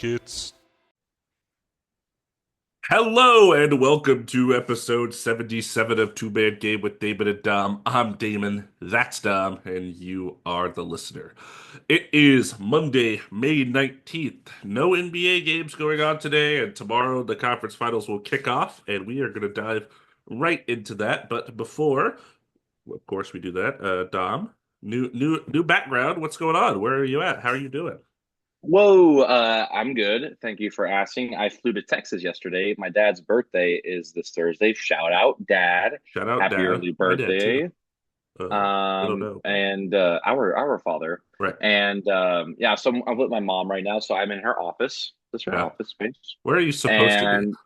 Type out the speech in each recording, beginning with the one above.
Buckets. Hello and welcome to episode 77 of Two Man Game with Damon and Dom. I'm Damon, that's Dom, and you are the listener. It is Monday, May 19th. No NBA games going on today, and tomorrow the conference finals will kick off, and we are going to dive right into that. But before, of course, we do that, Dom, new background. What's going on? Where are you at? How are you doing? Whoa, I'm good. Thank you for asking. I flew to Texas yesterday. My dad's birthday is this Thursday. Shout out, Dad. Shout out, Happy Dad. early My dad too. birthday. I don't know, but And our father. right. And yeah, so I'm with my mom right now, so I'm in her office. This is her Yeah. office space. Where are you supposed to be? And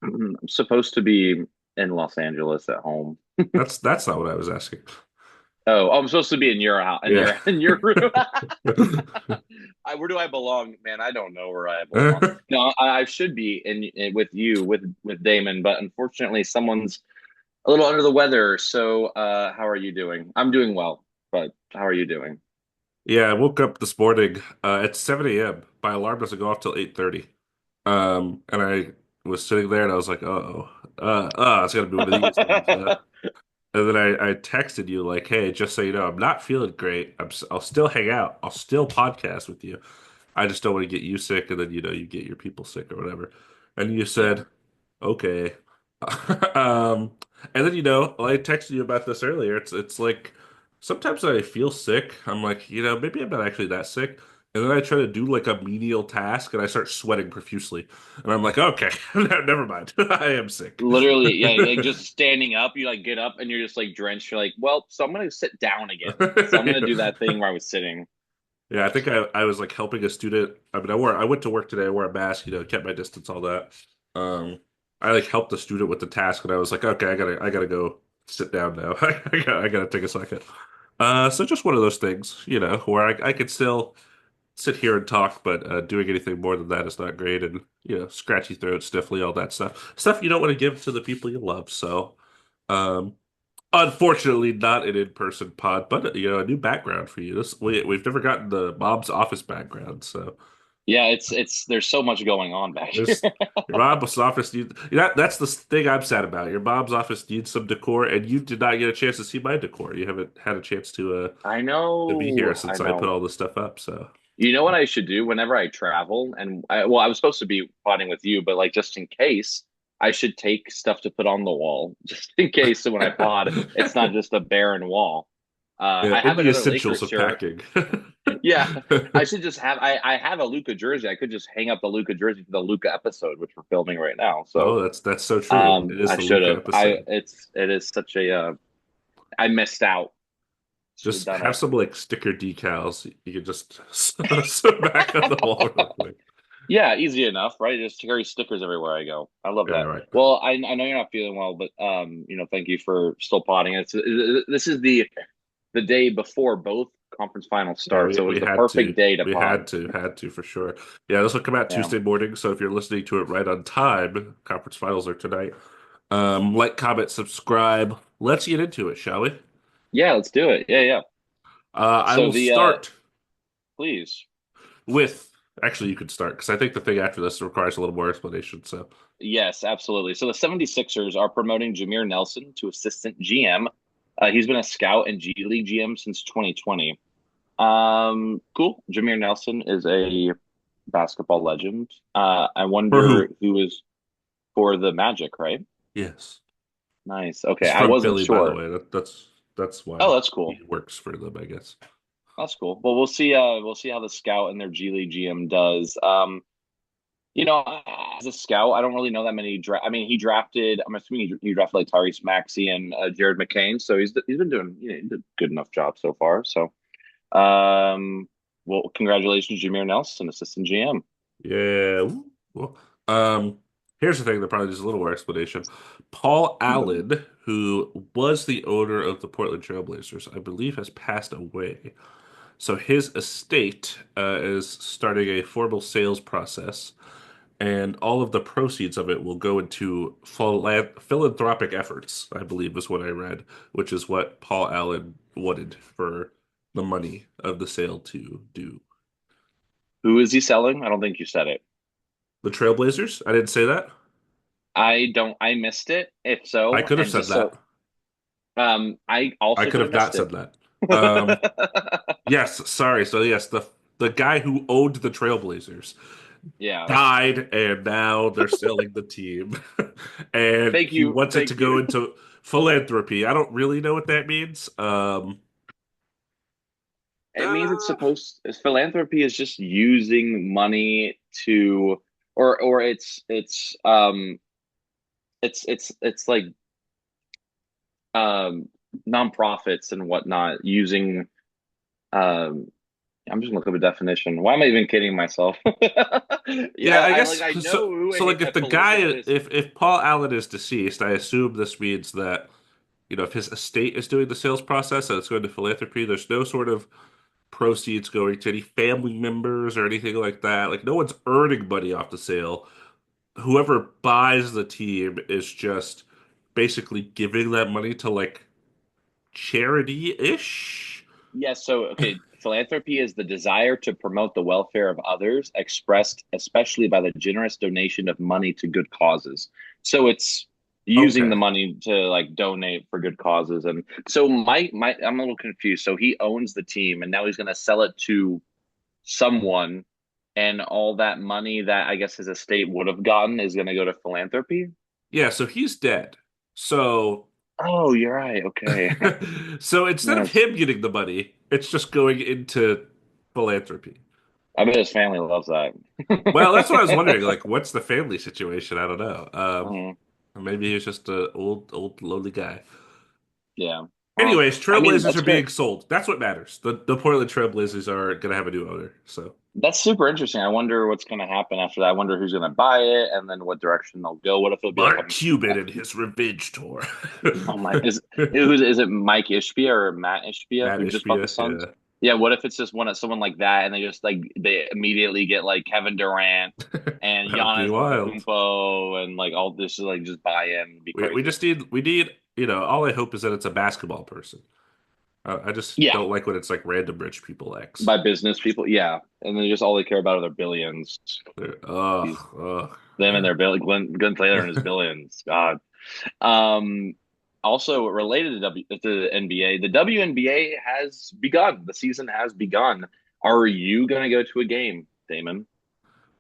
I'm supposed to be in Los Angeles at home. That's not what I was asking. Oh, I'm supposed to be in your house, in Yeah. your room. Where do I belong, man? I don't know where I belong. No, I should be in with you with Damon, but unfortunately, someone's a little under the weather. So, how are you doing? I'm doing well, but how are you doing? Yeah, I woke up this morning at 7 a.m. My alarm doesn't go off till 8:30. And I was sitting there and I was like, uh-oh. It's gonna be one of these days. And then I texted you like, hey, just so you know, I'm not feeling great. I'll still hang out. I'll still podcast with you. I just don't want to get you sick, and then you get your people sick or whatever. And you Yeah. said, okay. Um, and then I texted you about this earlier. It's like sometimes I feel sick. I'm like, maybe I'm not actually that sick. And then I try to do like a menial task and I start sweating profusely. And I'm like, okay, never mind. I am sick. Literally, yeah, like just standing up, you like get up and you're just like drenched. You're like, well, so I'm gonna sit down again. So I'm gonna do that thing where I was sitting. Yeah, I think I was like helping a student. I mean, I went to work today. I wore a mask, kept my distance, all that. I like helped the student with the task, and I was like, okay, I gotta go sit down now. I gotta take a second. So just one of those things, where I could still sit here and talk, but doing anything more than that is not great. And scratchy throat, sniffly, all that stuff you don't want to give to the people you love. So, um, unfortunately, not an in-person pod, but a new background for you. We've never gotten the Bob's office background, so Yeah, it's there's so much going on back here. there's your Bob's office needs that's the thing I'm sad about. Your Bob's office needs some decor, and you did not get a chance to see my decor. You haven't had a chance I to be here know, I since I put know. all this stuff up. So You know what I should do whenever I travel? Well, I was supposed to be potting with you, but like just in case, I should take stuff to put on the wall, just in case. So when I pod, it's not just a barren wall. yeah, I in have the another essentials Lakers of shirt. packing. Yeah, I should just have. I have a Luca jersey. I could just hang up the Luca jersey for the Luca episode, which we're filming right now. So, Oh, that's so true. It is I the should Luca have. episode. It is such a. I missed out. Should have Just done have it. some like sticker decals. You can just back on the wall real quick. Yeah, easy enough, right? Just carry stickers everywhere I go. I love Yeah, that. right. Well, I know you're not feeling well, but thank you for still potting. This is the day before both conference finals Yeah, start, we so it was we the had to. perfect day to We pod. had to for sure. Yeah, this will come out Yeah, Tuesday morning, so if you're listening to it right on time, conference finals are tonight. Like, comment, subscribe. Let's get into it, shall we? yeah, let's do it. Yeah, yeah. I So will the start please, with actually you could start because I think the thing after this requires a little more explanation. So yes, absolutely. So the 76ers are promoting Jameer Nelson to assistant GM. He's been a scout and G League GM since 2020. Cool. Jameer Nelson is a basketball legend. I for wonder who? who is for the Magic, right? Yes. Nice. Okay, He's I from wasn't Philly, by the sure. way. That's why Oh, that's he cool. works for them, I guess. That's cool. Well, we'll see. We'll see how the scout and their G League GM does. As a scout, I don't really know that many. I mean, he drafted. I'm assuming he drafted like Tyrese Maxey and Jared McCain. So he's been doing he did a good enough job so far. So, um, well, congratulations, Jameer Nelson, assistant GM. Yeah. Well, here's the thing that probably needs a little more explanation. Paul Allen, who was the owner of the Portland Trail Blazers, I believe has passed away. So his estate is starting a formal sales process, and all of the proceeds of it will go into philanthropic efforts, I believe is what I read, which is what Paul Allen wanted for the money of the sale to do. Who is he selling? I don't think you said it. The Trailblazers? I didn't say that. I missed it. If I so, could have and said just that. so I I also could could have have not missed said it. that. Um, yes, sorry. So yes, the guy who owned the Trailblazers Yeah. died, and now they're selling the team, and Thank he you. wants it to Thank go you. into philanthropy. I don't really know what that means. It means it's Uh, supposed philanthropy is just using money to or it's like um nonprofits and whatnot using um I'm just gonna look up a definition. Why am I even kidding myself? yeah, Yeah, I I like guess I so. know who So like, a if the guy, philanthropist. if Paul Allen is deceased, I assume this means that if his estate is doing the sales process and it's going to philanthropy, there's no sort of proceeds going to any family members or anything like that. Like, no one's earning money off the sale. Whoever buys the team is just basically giving that money to like charity-ish. Yes, so okay, philanthropy is the desire to promote the welfare of others, expressed especially by the generous donation of money to good causes. So it's using the Okay. money to like donate for good causes. And so my I'm a little confused. So he owns the team and now he's going to sell it to someone, and all that money that I guess his estate would have gotten is going to go to philanthropy. Yeah, so he's dead. So Oh, you're right. Okay. so instead of Yes. him getting the money, it's just going into philanthropy. I bet his family loves that. Well, that's what I was wondering. Like, what's the family situation? I don't know. Mhm. Maybe he's just a old, lonely guy. Yeah. Well, Anyways, I mean, Trailblazers that's are great. being sold. That's what matters. The Portland Trailblazers are gonna have a new owner. So That's super interesting. I wonder what's going to happen after that. I wonder who's going to buy it and then what direction they'll go. What if it'll be like Mark Cuban and his revenge tour. oh my, is it Mike Ishbia or Matt Ishbia Matt who just bought the Ishbia, Suns? yeah. Yeah. What if it's just someone like that and they just like, they immediately get like Kevin Durant and That'd be Giannis wild. Antetokounmpo and like all this is like just buy in. It'd be We crazy. just need all I hope is that it's a basketball person. I just Yeah. don't like when it's like random rich people X. By business people. Yeah. And then just all they care about are their billions. Ugh, These, ugh, them and man. their bill, Glenn Taylor and his billions. God. Um, Also related to the NBA, the WNBA has begun. The season has begun. Are you going to go to a game, Damon?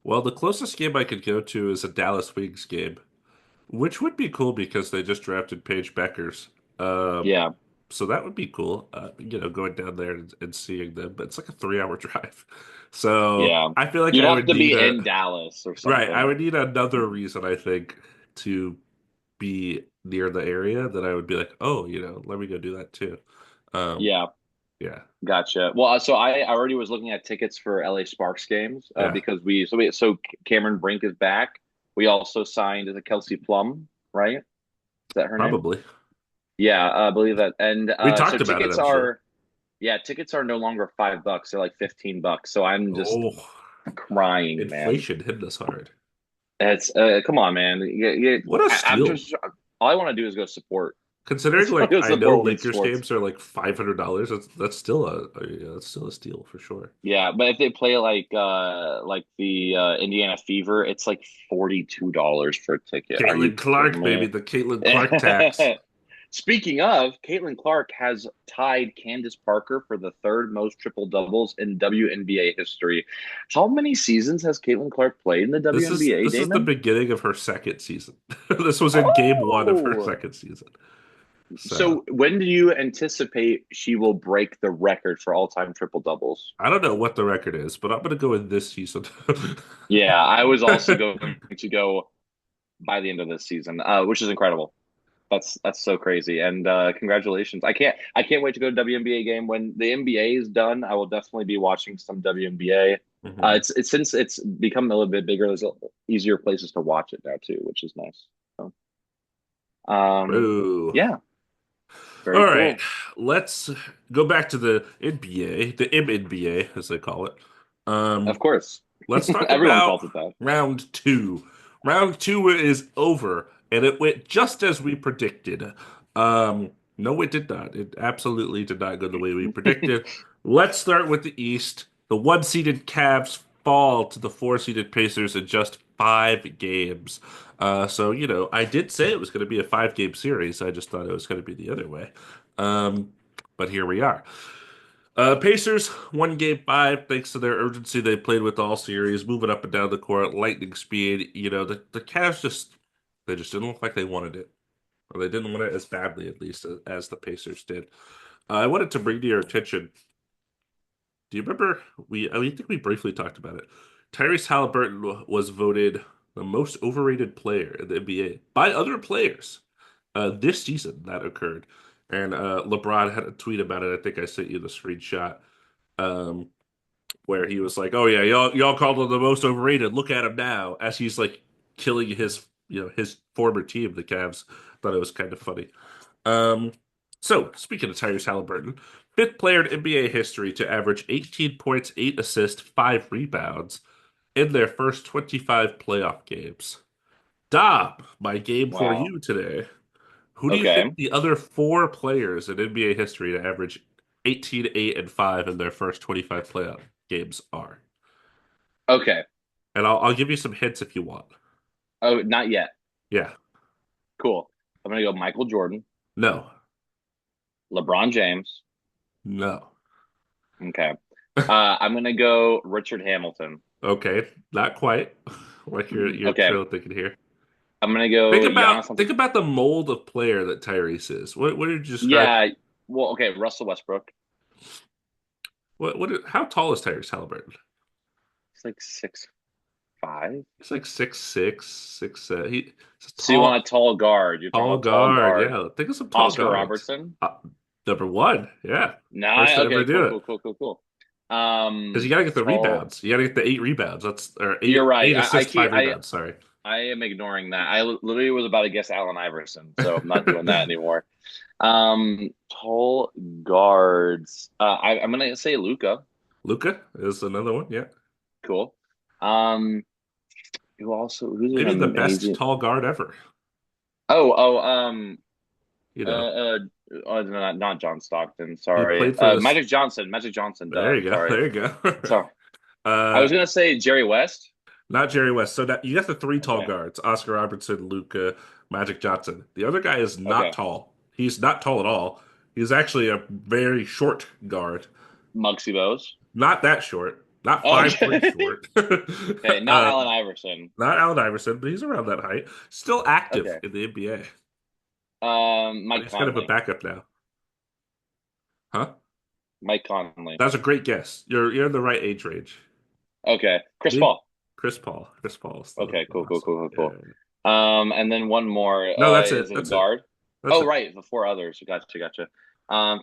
Well, the closest game I could go to is a Dallas Wings game, which would be cool because they just drafted Paige Beckers. Um, Yeah, so that would be cool, going down there and seeing them. But it's like a 3 hour drive. So yeah. I feel like You'd I have would to need be a, in Dallas or right, I something. would need another reason, I think, to be near the area that I would be like, oh, let me go do that too. Um, Yeah, yeah, gotcha. Well, so I already was looking at tickets for LA Sparks games yeah, because so Cameron Brink is back. We also signed the Kelsey Plum, right? Is that her name? probably. Yeah, I believe that. And We so talked about it, I'm sure. tickets are no longer $5. They're like $15. So I'm just Oh, crying, man. inflation hit us hard. It's come on, man. What a I'm steal. just all I want to do is go support. I Considering just want like to go I know support women's Lakers sports. games are like $500, that's still yeah, that's still a steal for sure. Yeah, but if they play like the Indiana Fever, it's like $42 for a ticket. Are Caitlin you kidding Clark, baby, me? the Caitlin Clark tax. Speaking of, Caitlin Clark has tied Candace Parker for the third most triple doubles in WNBA history. How many seasons has Caitlin Clark played in the This is WNBA, this is the Damon? beginning of her second season. This was in game one of her Oh, second season. So so when do you anticipate she will break the record for all-time triple doubles? I don't know what the record is, but I'm gonna go with this season. Yeah, I was also going to go by the end of this season, which is incredible. That's so crazy. And congratulations. I can't wait to go to WNBA game. When the NBA is done, I will definitely be watching some WNBA. Mhm. It's since it's become a little bit bigger, easier places to watch it now too, which is nice. So, Boo. yeah, All very right, cool. let's go back to the NBA, the MNBA as they call it. Of Um, course. let's talk Everyone about calls it that. round two. Round two is over, and it went just as we predicted. No, it did not. It absolutely did not go the way we predicted. Let's start with the East. The one-seeded Cavs fall to the four-seeded Pacers in just 5 games. So, I did say it was going to be a 5 game series. I just thought it was going to be the other way. Um, but here we are. Pacers won game five thanks to their urgency they played with all series, moving up and down the court, lightning speed. The Cavs they just didn't look like they wanted it, or they didn't want it as badly, at least as the Pacers did. I wanted to bring to your attention. Do you remember I think we briefly talked about it. Tyrese Halliburton was voted the most overrated player in the NBA by other players this season that occurred. And LeBron had a tweet about it. I think I sent you the screenshot um, where he was like, "Oh yeah, y'all called him the most overrated. Look at him now," as he's like killing his former team, the Cavs. Thought it was kind of funny. Um, so, speaking of Tyrese Halliburton, fifth player in NBA history to average 18 points, 8 assists, 5 rebounds in their first 25 playoff games. Dom, my game for Wow. you today. Who do you think Okay. the other four players in NBA history to average 18, 8, and 5 in their first 25 playoff games are? Okay. And I'll give you some hints if you want. Oh, not yet. Yeah. Cool. I'm gonna go Michael Jordan, No. LeBron James. No. Okay. I'm gonna go Richard Hamilton. Okay. Not quite. Like you're Okay. trail thinking here. I'm gonna Think go Giannis. about think about the mold of player that Tyrese is. What did you describe? Yeah. Well, okay. Russell Westbrook. How tall is Tyrese Halliburton? He's like 6'5". He's like 6'6", 6'7". He's a So you want a tall guard? You're talking tall about tall guard. guard. Yeah, think of some tall Oscar guards. Robertson. Number one. Yeah, first Nah. to ever Okay. do Cool. it. Cool. Cool. Cool. Cool. Because you got to get the Tall. rebounds. You got to get the 8 rebounds. That's or You're eight right. I assists, can't. 5 rebounds. Sorry. I am ignoring that. I literally was about to guess Allen Iverson, so I'm not doing that anymore. Tall guards. I'm gonna say Luca. Luca is another one. Yeah, Cool. Um, who's an maybe the best amazing. tall guard ever. Oh, You uh, know, uh, not John Stockton. he Sorry. played for this. Magic Johnson. Magic Johnson. Duh. There you go. Sorry. There you go. Sorry. I uh, was gonna say Jerry West. Not Jerry West. So that you got the three tall Okay. guards: Oscar Robertson, Luca, Magic Johnson. The other guy is not Okay. tall. He's not tall at all. He's actually a very short guard. Muggsy Bogues. Not that short. Not 5'3" Okay. short. Okay. Not uh, Allen Iverson. Not Allen Iverson, but he's around that height. Still active Okay. in the NBA. But Mike he's kind of a Conley. backup now. Huh? Mike Conley. That's a great guess. You're in the right age range. Okay. Chris Maybe Paul. Chris Paul. Chris Paul is Okay. the Cool. Cool. last one. Cool. Cool. Yeah. Cool. Yeah, yeah. And then one more. No, that's Is it. it a That's it. guard? That's Oh, it. right. The four others. Gotcha. Gotcha.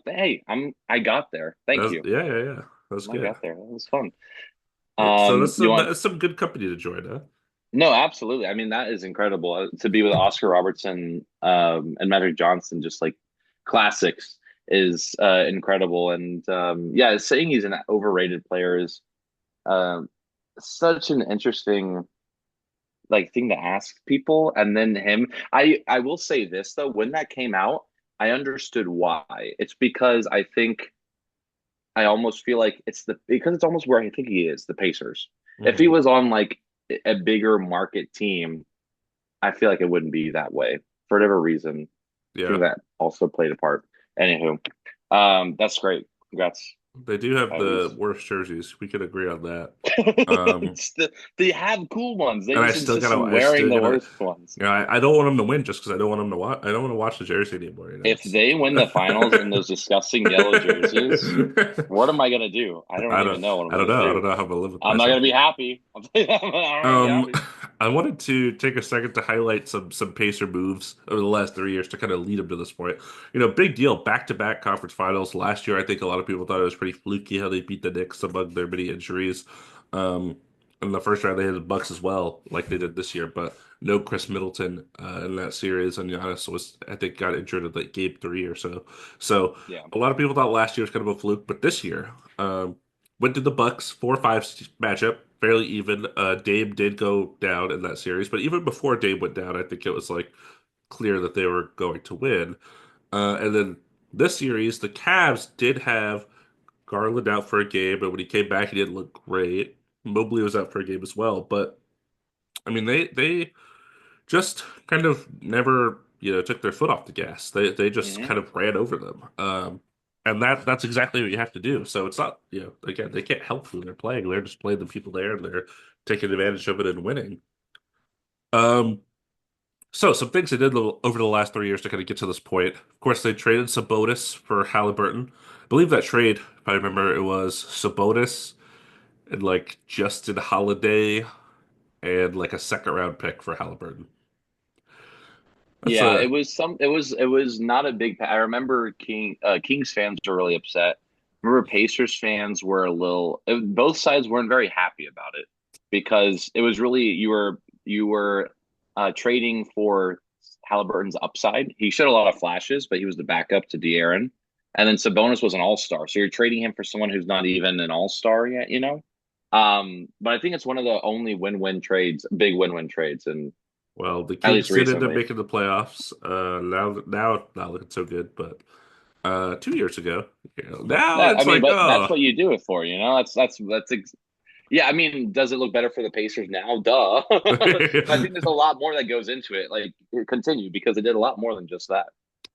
Hey, I got there. Thank That's you. yeah, yeah, yeah. That's I good. got there. That was fun. So that's You want? that's some good company to join, huh? No, absolutely. I mean, that is incredible to be with Oscar Robertson, and Magic Johnson, just like classics, is incredible. And yeah, saying he's an overrated player is um such an interesting like thing to ask people. And then him, I will say this though, when that came out, I understood why. It's because I think I almost feel like because it's almost where I think he is, the Pacers. If he Hmm. was on like a bigger market team, I feel like it wouldn't be that way for whatever reason. I Yeah, think that also played a part. Anywho, that's great. Congrats, they do have the Tyrese. worst jerseys. We could agree on that. Um, They have cool ones. They and just insist on I wearing still the gotta, worst ones. I don't want them to win just because I don't want them to watch. I don't want to watch the jersey anymore. If they win the finals in those disgusting yellow jerseys, what am I gonna do? I don't even know what I'm I don't gonna know. I don't do. know how to live with I'm not myself. gonna be happy. I'm not gonna be Um, happy. I wanted to take a second to highlight some Pacer moves over the last 3 years to kind of lead them to this point. Big deal, back-to-back conference finals. Last year, I think a lot of people thought it was pretty fluky how they beat the Knicks among their many injuries. Um, in the first round, they had the Bucks as well, like they did this year, but no Chris Middleton in that series, and Giannis was, I think, got injured at like game three or so. So Yeah, a lot of people thought last year was kind of a fluke, but this year, went to the Bucks 4-5 matchup, fairly even. Dame did go down in that series, but even before Dame went down, I think it was like clear that they were going to win. And then this series, the Cavs did have Garland out for a game, but when he came back, he didn't look great. Mobley was out for a game as well. But I mean, they just kind of never, took their foot off the gas. They just Hmm. kind of ran over them. And that's exactly what you have to do. So it's not, again, they can't help who they're playing. They're just playing the people there and they're taking advantage of it and winning. Um, so some things they did over the last 3 years to kind of get to this point. Of course, they traded Sabonis for Halliburton. I believe that trade, if I remember, it was Sabonis and like Justin Holiday and like a second round pick for Halliburton. That's Yeah, a it was it was not a big. I remember Kings fans were really upset. I remember Pacers fans were a little. Both sides weren't very happy about it because it was really you were trading for Halliburton's upside. He showed a lot of flashes, but he was the backup to De'Aaron, and then Sabonis was an all-star. So you're trading him for someone who's not even an all-star yet, you know. But I think it's one of the only win-win trades, big win-win trades, and Well, the at least Kings did end up recently. making the playoffs. Now not looking so good, but 2 years ago, now That I it's mean, like, but that's oh, what you do it for, you know. Yeah. I mean, does it look better for the Pacers now? Duh. But I think there's a lot more that goes into it. Like, continue because they did a lot more than just that.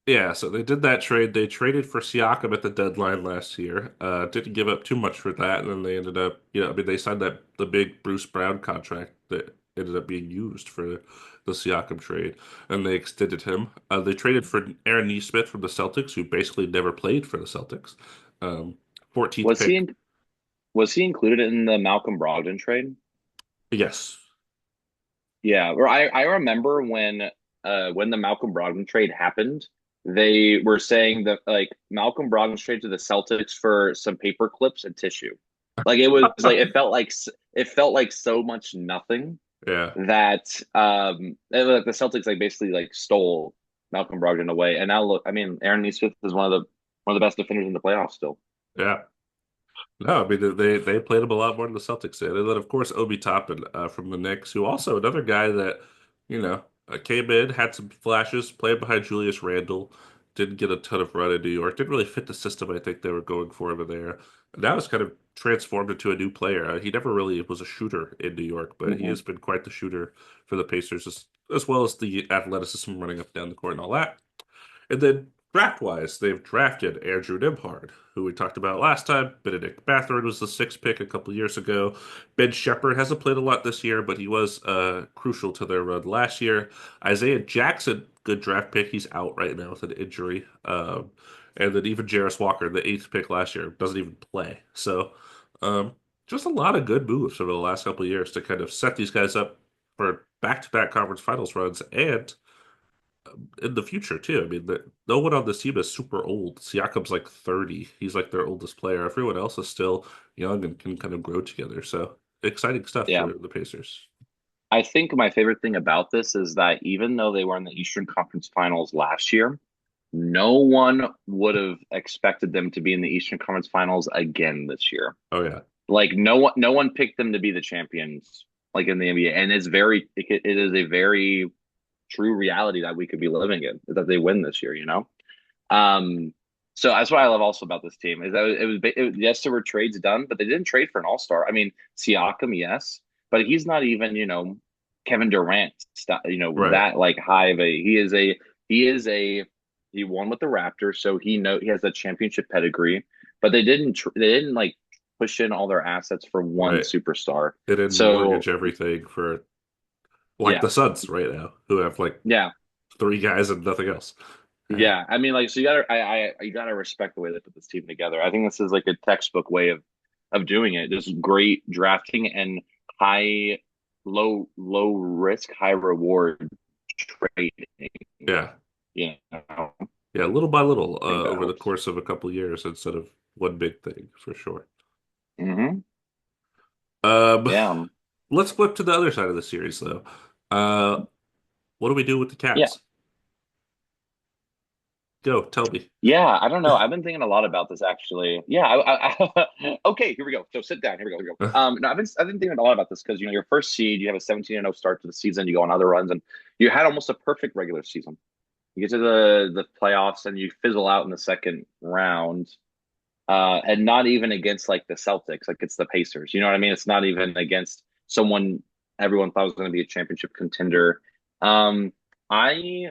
yeah. So they did that trade. They traded for Siakam at the deadline last year. Didn't give up too much for that, and then they ended up, I mean, they signed the big Bruce Brown contract that ended up being used for the Siakam trade, and they extended him. They traded for Aaron Nesmith from the Celtics, who basically never played for the Celtics. Um, 14th Was he pick. in, was he included in the Malcolm Brogdon trade? Yes. Yeah, or I remember when the Malcolm Brogdon trade happened, they were saying that like Malcolm Brogdon trade to the Celtics for some paper clips and tissue. Like it was like it felt like so much nothing Yeah. that like the Celtics like basically like stole Malcolm Brogdon away. And now look, I mean, Aaron Nesmith is one of the best defenders in the playoffs still. Yeah. No, I mean they played him a lot more than the Celtics did, and then of course Obi Toppin from the Knicks, who also another guy that came in, had some flashes, played behind Julius Randle, didn't get a ton of run in New York, didn't really fit the system I think they were going for over there. Now he's kind of transformed into a new player. He never really was a shooter in New York, but he Hmm. has been quite the shooter for the Pacers, as well as the athleticism running up and down the court and all that. And then draft wise, they've drafted Andrew Nembhard, who we talked about last time. Benedict Mathurin was the sixth pick a couple years ago. Ben Shepherd hasn't played a lot this year, but he was crucial to their run last year. Isaiah Jackson, good draft pick. He's out right now with an injury. And then even Jarris Walker, the eighth pick last year, doesn't even play. So um, just a lot of good moves over the last couple of years to kind of set these guys up for back-to-back conference finals runs and in the future too. I mean, no one on this team is super old. Siakam's like 30. He's like their oldest player. Everyone else is still young and can kind of grow together. So exciting stuff Yeah. for the Pacers. I think my favorite thing about this is that even though they were in the Eastern Conference Finals last year, no one would have expected them to be in the Eastern Conference Finals again this year. Oh yeah, Like no one picked them to be the champions like in the NBA, and it is a very true reality that we could be living in that they win this year. You know, so that's what I love also about this team is that yes, there were trades done, but they didn't trade for an all-star. I mean, Siakam, yes, but he's not even, Kevin Durant, right. that like high of a he is a he won with the Raptors, so he has a championship pedigree, but they didn't like push in all their assets for one Right. superstar. They didn't So mortgage everything for like yeah, the Suns right now, who have like yeah. three guys and nothing else. Yeah, I mean, like, so you gotta respect the way they put this team together. I think this is like a textbook way of doing it. Just great drafting and high, low risk, high reward trading. Yeah. You know, I Yeah, little by little think that over the helps. course of a couple years instead of one big thing for sure. Hmm. Um, Yeah, let's flip to the other side of the series though. Uh, what do we do with the yeah, Cavs? Go, tell me. yeah. I don't know. I've been thinking a lot about this actually. Yeah. Okay, here we go. So sit down. Here we go. Here we go. No, I've been thinking a lot about this because your first seed, you have a 17-0 start to the season. You go on other runs, and you had almost a perfect regular season. You get to the playoffs and you fizzle out in the second round. and not even against like the Celtics, like it's the Pacers. You know what I mean? It's not even against someone everyone thought was going to be a championship contender. Um, I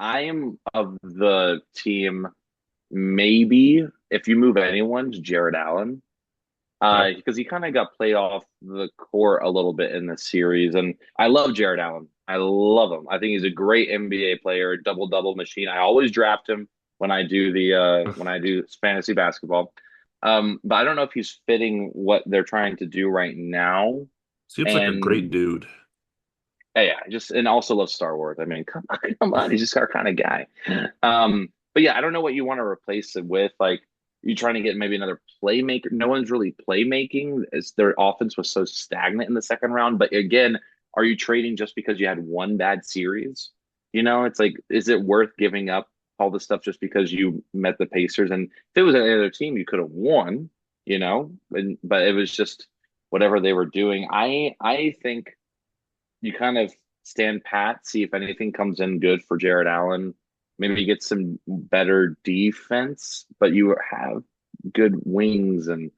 I am of the team. Maybe if you move anyone, to Jared Allen, Yeah. because he kind of got played off the court a little bit in this series, and I love Jared Allen. I love him. I think he's a great NBA player, double double machine. I always draft him when I do fantasy basketball. But I don't know if he's fitting what they're trying to do right now. Seems like a great And dude. yeah, just and also love Star Wars. I mean, come on, he's just our kind of guy. But yeah, I don't know what you want to replace it with. Like, you trying to get maybe another playmaker. No one's really playmaking as their offense was so stagnant in the second round. But again, are you trading just because you had one bad series? You know, it's like, is it worth giving up all this stuff just because you met the Pacers? And if it was any other team, you could have won. You know, but it was just whatever they were doing. I think you kind of stand pat, see if anything comes in good for Jared Allen. Maybe you get some better defense, but you have good wings, and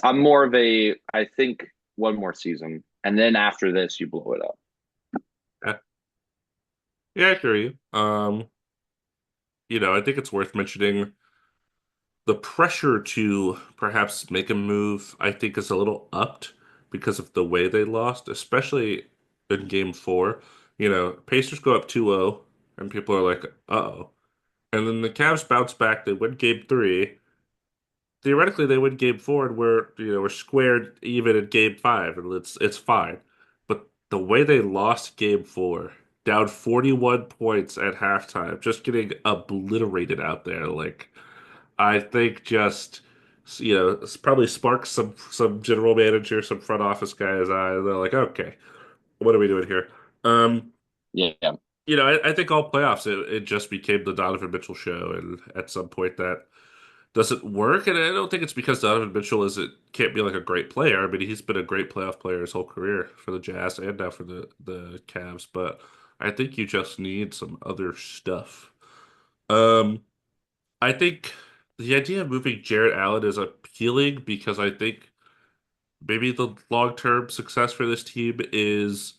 I'm more of a I think one more season, and then after this, you blow it up. Yeah, yeah, I hear you. I think it's worth mentioning the pressure to perhaps make a move, I think, is a little upped because of the way they lost, especially in game four. Pacers go up 2-0, and people are like, uh-oh. And then the Cavs bounce back, they win game three. Theoretically, they win game four, and we're squared even in game five, and it's fine. But the way they lost game four, down 41 points at halftime, just getting obliterated out there, like I think just it's probably sparks some general manager, some front office guys' eye. They're like, okay, what are we doing here? Um, Yeah, I think all playoffs it just became the Donovan Mitchell show, and at some point that doesn't work. And I don't think it's because Donovan Mitchell can't be like a great player. I mean, he's been a great playoff player his whole career for the Jazz and now for the Cavs. But I think you just need some other stuff. Um, I think the idea of moving Jarrett Allen is appealing because I think maybe the long-term success for this team is,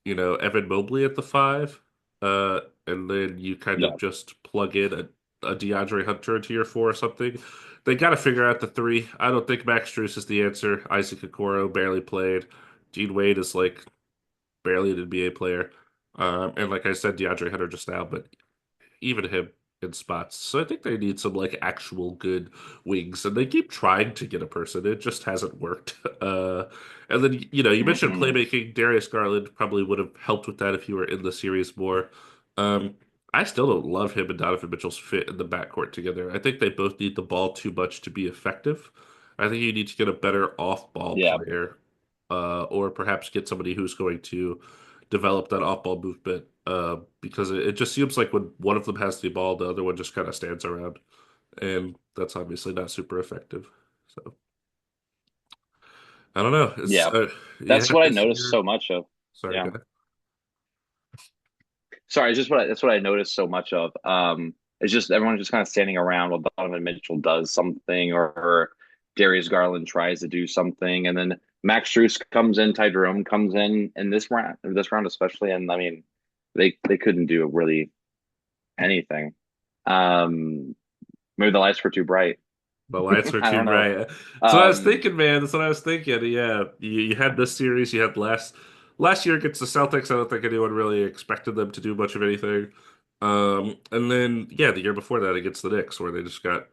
Evan Mobley at the five. And then you kind of yeah, just plug in a DeAndre Hunter into your four or something. They got to figure out the three. I don't think Max Strus is the answer. Isaac Okoro barely played. Dean Wade is like barely an NBA player. And like I said, DeAndre Hunter just now, but even him in spots. So I think they need some like actual good wings, and they keep trying to get a person. It just hasn't worked. And then you mentioned mm-mm. playmaking. Darius Garland probably would have helped with that if he were in the series more. Um, I still don't love him and Donovan Mitchell's fit in the backcourt together. I think they both need the ball too much to be effective. I think you need to get a better off-ball Yeah, player, or perhaps get somebody who's going to develop that off-ball movement. Because it just seems like when one of them has the ball, the other one just kind of stands around, and that's obviously not super effective. So I don't know. It's yeah. you That's have what I this noticed year. so much of. Sorry, Yeah. go ahead. Sorry, it's just that's what I noticed so much of. It's just everyone's just kind of standing around while Donovan Mitchell does something, or Darius Garland tries to do something, and then Max Strus comes in, Ty Jerome comes in this round especially, and I mean, they couldn't do really anything. Um, Maybe the lights were too bright. The lights were I too don't know. bright. That's what I was Um, thinking, man. That's what I was thinking. Yeah, you had this series. You had last year against the Celtics. I don't think anyone really expected them to do much of anything. And then yeah, the year before that against the Knicks, where they just got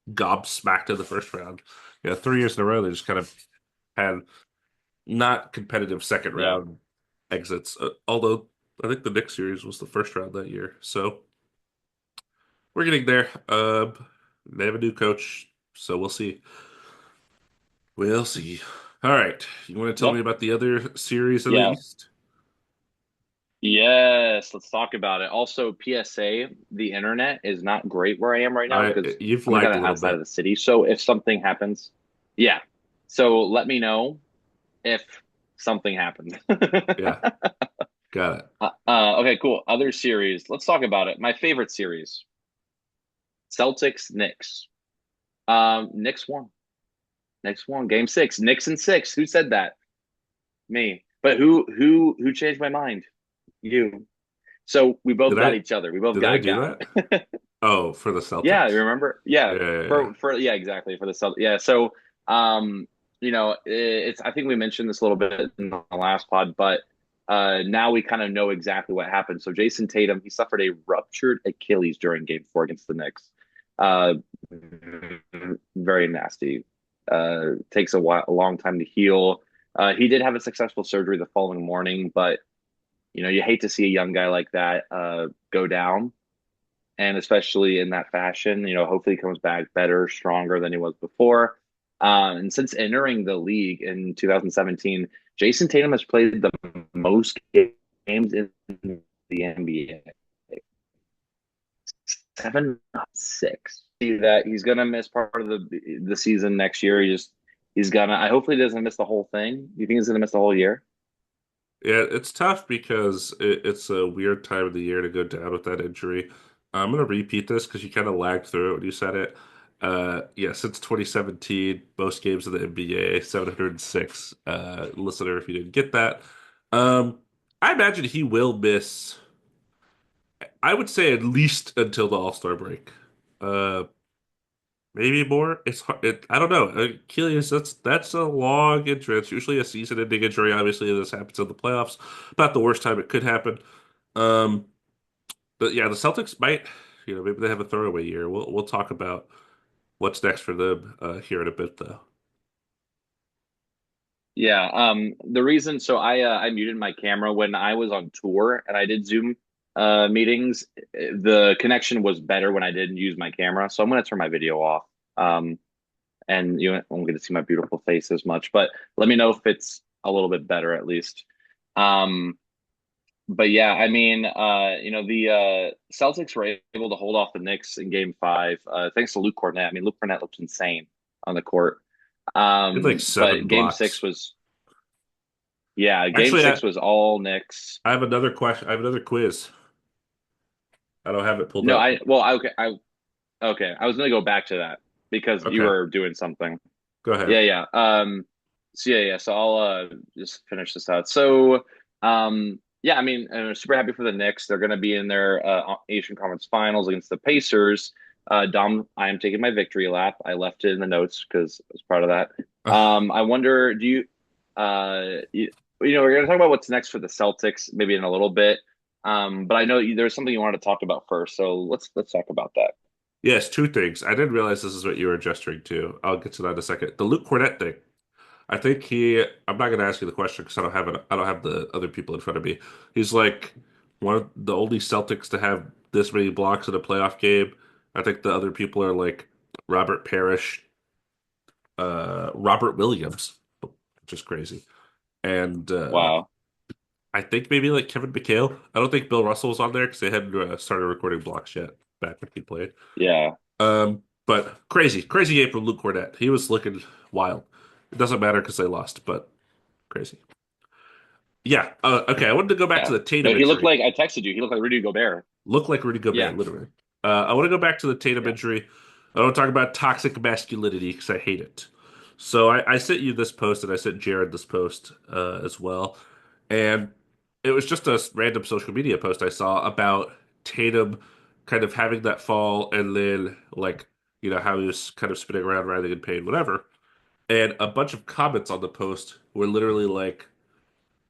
gobsmacked in the first round. Yeah, 3 years in a row, they just kind of had not competitive second yeah, round exits. Although I think the Knicks series was the first round that year, so we're getting there. They have a new coach, so we'll see. We'll see. All right, you want to tell yeah, me about the other series in the yeah. East? Yes, let's talk about it. Also, PSA, the internet is not great where I am right now because You've I'm lagged kind a of little outside bit. of the city. So if something happens, yeah. So let me know if something happens. Yeah, got it. Okay, cool. Other series. Let's talk about it. My favorite series, Celtics Knicks. Knicks won. Knicks won. Game six. Knicks and six. Who said that? Me. But who changed my mind? You. So we both Did got I each other. We both did I got do got that? Oh, for the Yeah, Celtics. you remember? Yeah, Yeah, yeah, yeah. for yeah, exactly for the Celtics. Yeah, so it's I think we mentioned this a little bit in the last pod, but now we kind of know exactly what happened. So Jason Tatum, he suffered a ruptured Achilles during Game 4 against the Knicks. Uh, very nasty. Takes a long time to heal. He did have a successful surgery the following morning, but you hate to see a young guy like that go down, and especially in that fashion. Hopefully he comes back better, stronger than he was before. And since entering the league in 2017, Jason Tatum has played the most games in the NBA. 7-6. See that he's gonna miss part of the season next year. He's gonna. I hopefully he doesn't miss the whole thing. You think he's gonna miss the whole year? Yeah, it's tough because it's a weird time of the year to go down with that injury. I'm gonna repeat this because you kind of lagged through it when you said it. Yeah, since 2017, most games in the NBA, 706. Listener, if you didn't get that, um, I imagine he will miss. I would say at least until the All-Star break. Uh, Maybe more. I don't know. Achilles, that's a long injury. It's usually a season-ending injury. Obviously, this happens in the playoffs. About the worst time it could happen. Um, but yeah, the Celtics might, maybe they have a throwaway year. We'll talk about what's next for them here in a bit, though. Yeah. The reason, so I muted my camera when I was on tour and I did Zoom meetings. The connection was better when I didn't use my camera, so I'm gonna turn my video off. And you won't get to see my beautiful face as much, but let me know if it's a little bit better at least. Um, but yeah, I mean, the Celtics were able to hold off the Knicks in Game 5, thanks to Luke Cornett. I mean, Luke Cornett looked insane on the court. He had like seven But Game 6 blocks. was, yeah, Game Actually, 6 was all Knicks. I have another question. I have another quiz. I don't have it pulled No, up. okay, I was gonna go back to that because you Okay, were doing something. go ahead. Yeah, yeah. So I'll just finish this out. So, yeah, I mean, I'm super happy for the Knicks. They're going to be in their Asian Conference Finals against the Pacers. Dom, I am taking my victory lap. I left it in the notes because I was proud of that. I wonder, do you, we're going to talk about what's next for the Celtics maybe in a little bit. But I know there's something you wanted to talk about first, so let's talk about that. Yes, two things. I didn't realize this is what you were gesturing to. I'll get to that in a second. The Luke Cornett thing. I think I'm not going to ask you the question because I don't have the other people in front of me. He's like one of the only Celtics to have this many blocks in a playoff game. I think the other people are like Robert Parrish, Robert Williams, which is crazy. And Wow. I think maybe like Kevin McHale. I don't think Bill Russell was on there because they hadn't started recording blocks yet back when he played. Yeah. But crazy, crazy game from Luke Cornett. He was looking wild. It doesn't matter because they lost, but crazy. Yeah. Okay. I wanted to go back to Yeah. the No, Tatum he looked injury. like I texted you. He looked like Rudy Gobert. Looked like Rudy Yeah. Gobert, literally. I want to go back to the Tatum Yeah. injury. I want to talk about toxic masculinity because I hate it. So I sent you this post and I sent Jared this post as well. And it was just a random social media post I saw about Tatum kind of having that fall and then like, how he was kind of spinning around, writhing in pain, whatever. And a bunch of comments on the post were literally like,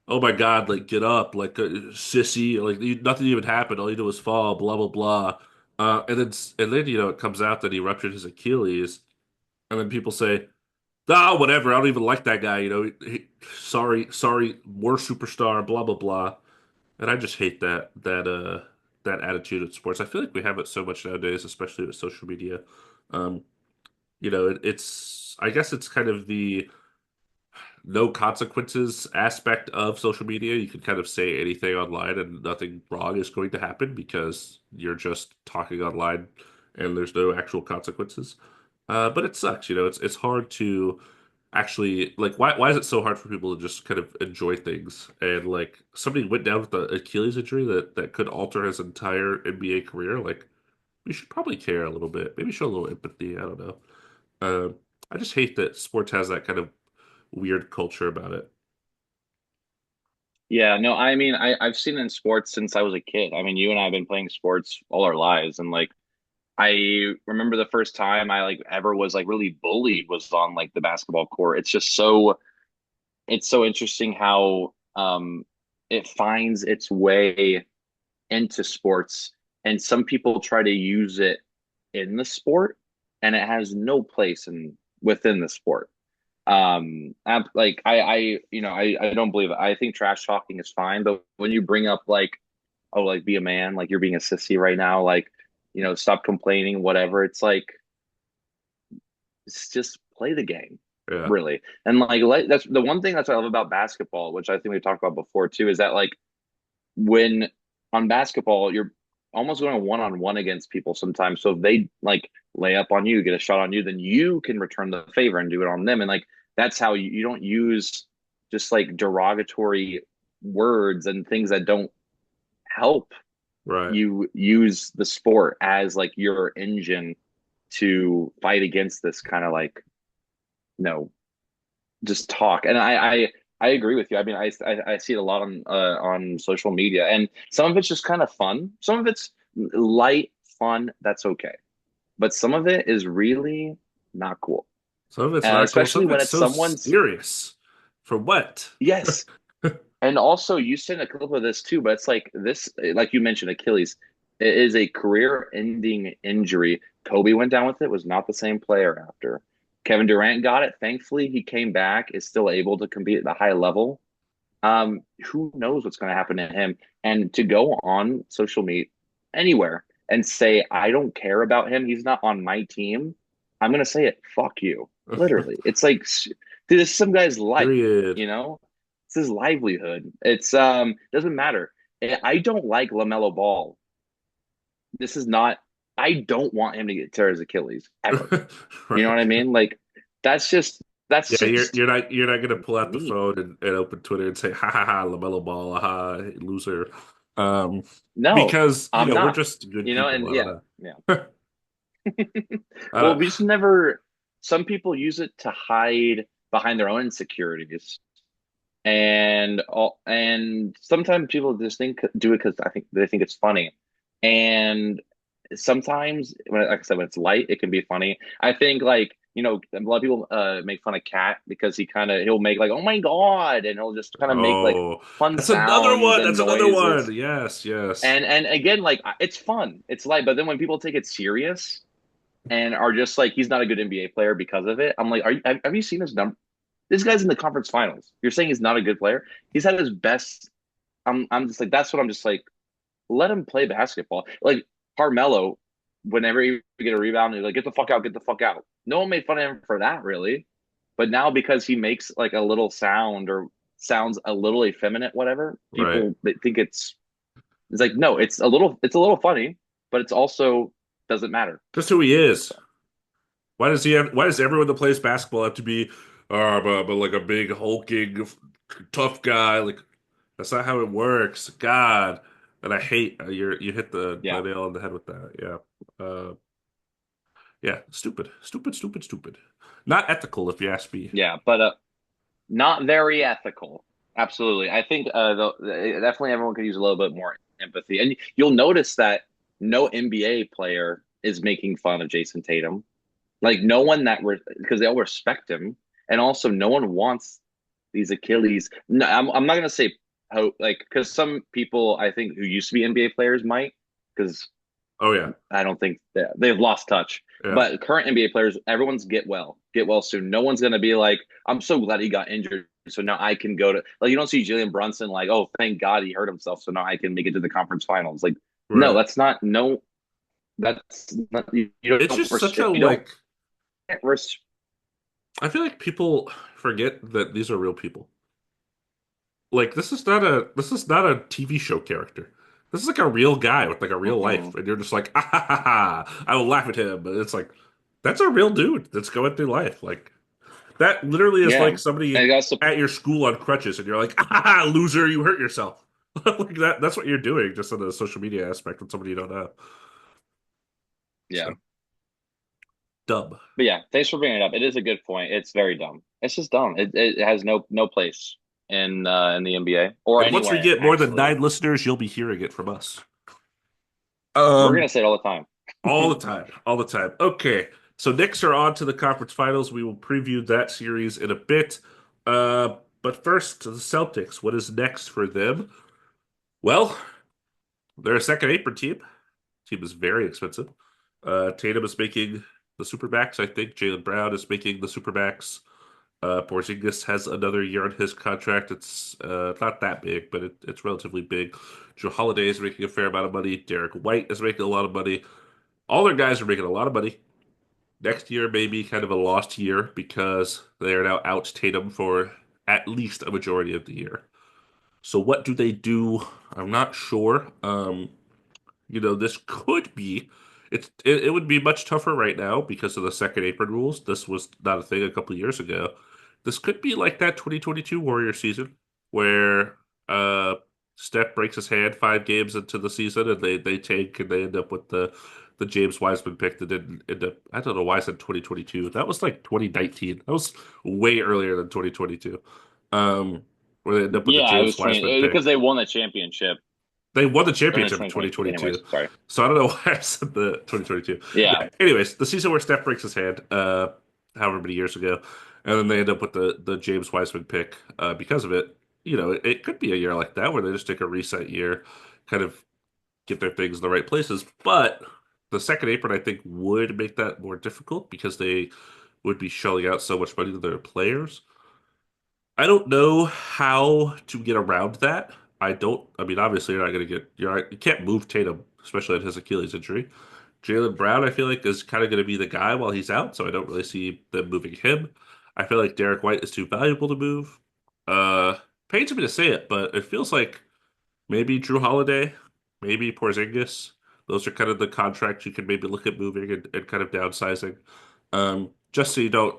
oh my God, like get up, like sissy, like nothing even happened. All you did was fall, blah blah blah. And then it comes out that he ruptured his Achilles, and then people say, ah, whatever. I don't even like that guy. Sorry, more superstar, blah blah blah. And I just hate that attitude in sports. I feel like we have it so much nowadays, especially with social media. Um, it's I guess it's kind of the no consequences aspect of social media. You can kind of say anything online and nothing wrong is going to happen because you're just talking online and there's no actual consequences. But it sucks, it's hard to actually like why is it so hard for people to just kind of enjoy things? And like somebody went down with the Achilles injury that could alter his entire NBA career. Like we should probably care a little bit, maybe show a little empathy. I don't know. Uh, I just hate that sports has that kind of weird culture about it. Yeah, no, I mean, I've seen it in sports since I was a kid. I mean, you and I have been playing sports all our lives, and like I remember the first time I like ever was like really bullied was on like the basketball court. It's so interesting how it finds its way into sports, and some people try to use it in the sport, and it has no place in within the sport. Like I don't believe it. I think trash talking is fine, but when you bring up like, oh, like be a man, like you're being a sissy right now, like, stop complaining, whatever, it's just play the game, Yeah. really. And like that's the one thing that's what I love about basketball, which I think we talked about before too, is that like when on basketball, you're almost going one on one against people sometimes. So if they like lay up on you, get a shot on you, then you can return the favor and do it on them. And like that's how you don't use just like derogatory words and things that don't help Right. you use the sport as like your engine to fight against this kind of like, you know, just talk. And I agree with you. I mean, I see it a lot on social media, and some of it's just kind of fun. Some of it's light fun. That's okay, but some of it is really not cool. Some of it's not cool. Some Especially of when it's it's so someone's serious. For what? yes. And also, you sent a clip of this too, but it's like this, like you mentioned, Achilles. It is a career-ending injury. Kobe went down with it. Was not the same player after. Kevin Durant got it. Thankfully, he came back. Is still able to compete at the high level. Who knows what's going to happen to him? And to go on social media anywhere and say, I don't care about him, he's not on my team, I'm going to say it, fuck you. Literally. It's like, dude, this is some guy's life, Period. you know? It's his livelihood. It's, doesn't matter. I don't like LaMelo Ball. This is not, I don't want him to get tear his Achilles ever. You know what Right. I mean? Like, that's Yeah, just you're not gonna pull out the mean. phone and open Twitter and say, ha ha ha, LaMelo Ball, ha, loser. Um, No, because, I'm we're not. just good people. And I don't yeah, know. yeah. I Well, don't, we just never. Some people use it to hide behind their own insecurities, and sometimes people just do it because I think they think it's funny, and sometimes like I said, when it's light, it can be funny. I think like a lot of people make fun of Cat because he'll make like oh my god, and he'll just kind of make like oh, fun that's another sounds one. and That's another noises. one. Yes, yes. And again, like it's fun, it's light, but then when people take it serious and are just like he's not a good NBA player because of it, I'm like, have you seen his number? This guy's in the conference finals. You're saying he's not a good player? He's had his best. I'm just like that's what I'm just like. Let him play basketball. Like Carmelo, whenever he would get a rebound, he's like, get the fuck out, get the fuck out. No one made fun of him for that really, but now because he makes like a little sound or sounds a little effeminate, whatever, Right. people they think it's like no, it's a little funny, but it's also doesn't matter. Just who he is. So Why does everyone that plays basketball have to be, but like a big hulking, tough guy? Like, that's not how it works. God. And I hate you hit the yeah, nail on the head with that. Yeah. Yeah. Stupid. Stupid, stupid, stupid. Not ethical, if you ask me. yeah, but not very ethical. Absolutely. I think definitely everyone could use a little bit more empathy. And you'll notice that no NBA player is making fun of Jason Tatum. Like no one because they all respect him, and also no one wants these Achilles. No, I'm not gonna say like because some people I think who used to be NBA players might because Oh yeah. I don't think they've lost touch. Yeah. But current NBA players, everyone's get well soon. No one's gonna be like, I'm so glad he got injured, so now I can go to like you don't see Jalen Brunson like, oh, thank God he hurt himself, so now I can make it to the conference finals. Like, no, Right. that's not you It's don't just such a you don't like res- I feel like people forget that these are real people. Like this is not a TV show character. This is like a real guy with like a real life, Mm-mm. and you're just like, ah, ha, ha, ha. I will laugh at him, but it's like that's a real dude that's going through life. Like that literally is Yeah, like and somebody you got to at your school on crutches, and you're like, ah, ha, ha, loser, you hurt yourself. Like that's what you're doing, just in the social media aspect with somebody you don't know. yeah. So Dumb. But yeah, thanks for bringing it up. It is a good point. It's very dumb. It's just dumb. It has no place in the NBA or And once we anywhere get more than actually. 9 listeners, you'll be hearing it from us. We're Um, gonna say it all the time. all the time, all the time. Okay, so Knicks are on to the conference finals. We will preview that series in a bit. But first, the Celtics. What is next for them? Well, they're a second apron team. Team is very expensive. Tatum is making the supermax. I think Jaylen Brown is making the supermax. Porzingis has another year on his contract. It's not that big, but it's relatively big. Drew Holiday is making a fair amount of money. Derek White is making a lot of money. All their guys are making a lot of money. Next year may be kind of a lost year because they are now out Tatum for at least a majority of the year. So what do they do? I'm not sure. This could be it would be much tougher right now because of the second apron rules. This was not a thing a couple of years ago. This could be like that 2022 Warrior season where uh Steph breaks his hand 5 games into the season and they tank and they end up with the James Wiseman pick that didn't end up. I don't know why I said 2022. That was like 2019. That was way earlier than 2022. Where they end up with the Yeah, it James was Wiseman 20 because pick. they won the championship They won the in the championship in 2022. Anyways, 2022. sorry. So I don't know why I said the 2022. Yeah, Yeah. Anyways, the season where Steph breaks his hand, however many years ago, and then they end up with the James Wiseman pick because of it. It could be a year like that where they just take a reset year, kind of get their things in the right places. But the second apron, I think, would make that more difficult because they would be shelling out so much money to their players. I don't know how to get around that. I mean, obviously, you're not going to you can't move Tatum, especially at his Achilles injury. Jaylen Brown, I feel like, is kind of going to be the guy while he's out, so I don't really see them moving him. I feel like Derek White is too valuable to move. Uh, Pains me to say it, but it feels like maybe Drew Holiday, maybe Porzingis. Those are kind of the contracts you can maybe look at moving and kind of downsizing. Just so you don't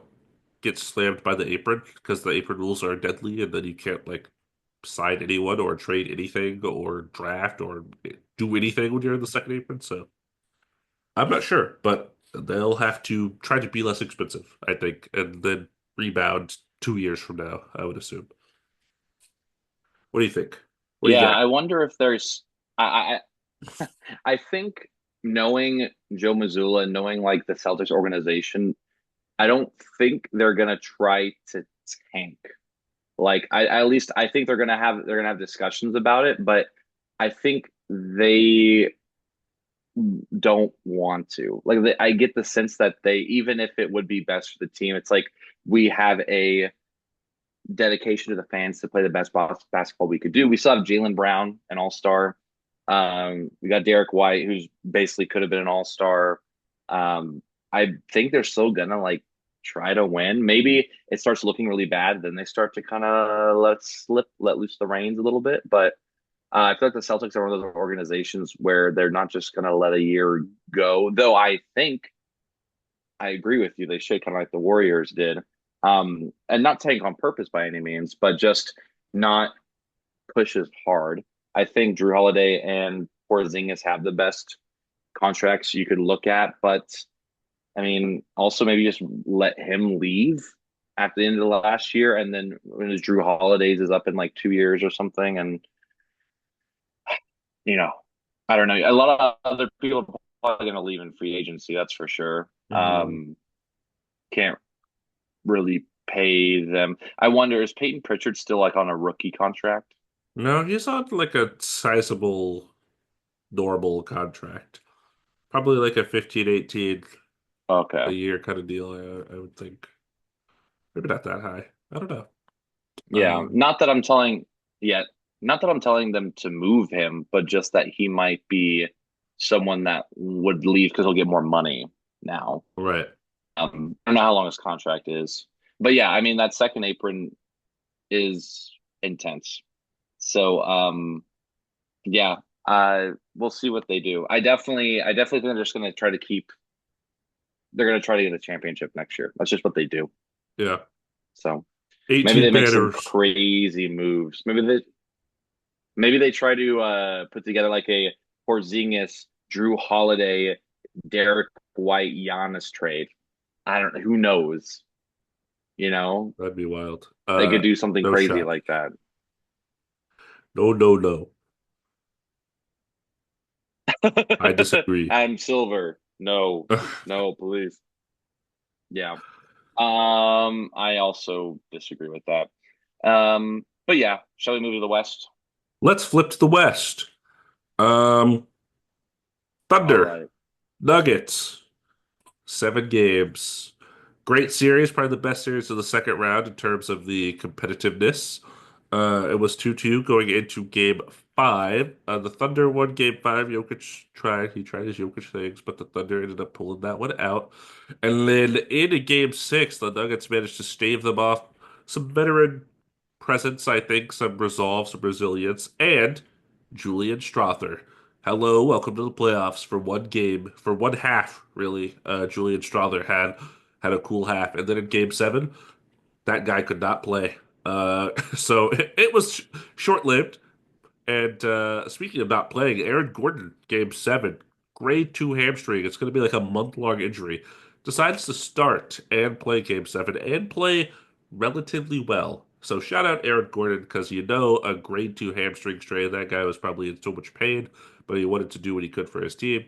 get slammed by the apron because the apron rules are deadly and then you can't like sign anyone or trade anything or draft or do anything when you're in the second apron. So I'm not sure, but they'll have to try to be less expensive, I think, and then rebound 2 years from now, I would assume. What do you think? What do you yeah. got? I wonder if there's. I think knowing Joe Mazzulla, knowing like the Celtics organization, I don't think they're gonna try to tank. Like I at least I think they're gonna have discussions about it, but I think they don't want to. Like I get the sense that they, even if it would be best for the team, it's like we have a dedication to the fans to play the best basketball we could do. We still have Jaylen Brown, an all star. We got Derek White, who's basically could have been an all star. I think they're still gonna like try to win. Maybe it starts looking really bad, then they start to kind of let loose the reins a little bit. But I feel like the Celtics are one of those organizations where they're not just gonna let a year go. Though I think I agree with you. They should kind of like the Warriors did. And not tank on purpose by any means, but just not push as hard. I think Drew Holiday and Porzingis have the best contracts you could look at, but I mean, also maybe just let him leave at the end of the last year, and then when his Drew Holidays is up in like 2 years or something, and you know, I don't know. A lot of other people are probably going to leave in free agency. That's for sure. Mhm. Can't really pay them. I wonder, is Peyton Pritchard still like on a rookie contract? No, he's on like a sizable, normal contract. Probably like a 15, 18 a Okay. year kind of deal, I would think. Maybe not that high. I don't know. Yeah. Um, Yet, not that I'm telling them to move him, but just that he might be someone that would leave because he'll get more money now. right. I don't know how long his contract is. But yeah, I mean that second apron is intense. So yeah, we'll see what they do. I definitely think they're just gonna try to keep they're gonna try to get a championship next year. That's just what they do. Yeah. So maybe 18 they make some banners. crazy moves. Maybe they try to put together like a Porzingis, Drew Holiday, Derek White, Giannis trade. I don't know. Who knows? You know, That'd be wild. they could do something No crazy shot. like that. No, no, no. I disagree. Adam Silver. No, no, please. Yeah. I also disagree with that. But yeah, shall we move to the West? Let's flip to the West. Um, All Thunder, right. Nuggets, 7 games. Great series, probably the best series of the second round in terms of the competitiveness. It was 2-2 going into game 5. The Thunder won game 5. He tried his Jokic things, but the Thunder ended up pulling that one out. And then in game 6, the Nuggets managed to stave them off. Some veteran presence, I think, some resolve, some resilience, and Julian Strother. Hello, welcome to the playoffs for one game, for one half, really. Julian Strother had a cool half, and then in game 7, that guy could not play. So it was short-lived. And speaking of not playing, Aaron Gordon, game 7, grade 2 hamstring. It's going to be like a month-long injury. Decides to start and play game 7 and play relatively well. So shout out Aaron Gordon because a grade 2 hamstring strain. That guy was probably in so much pain, but he wanted to do what he could for his team.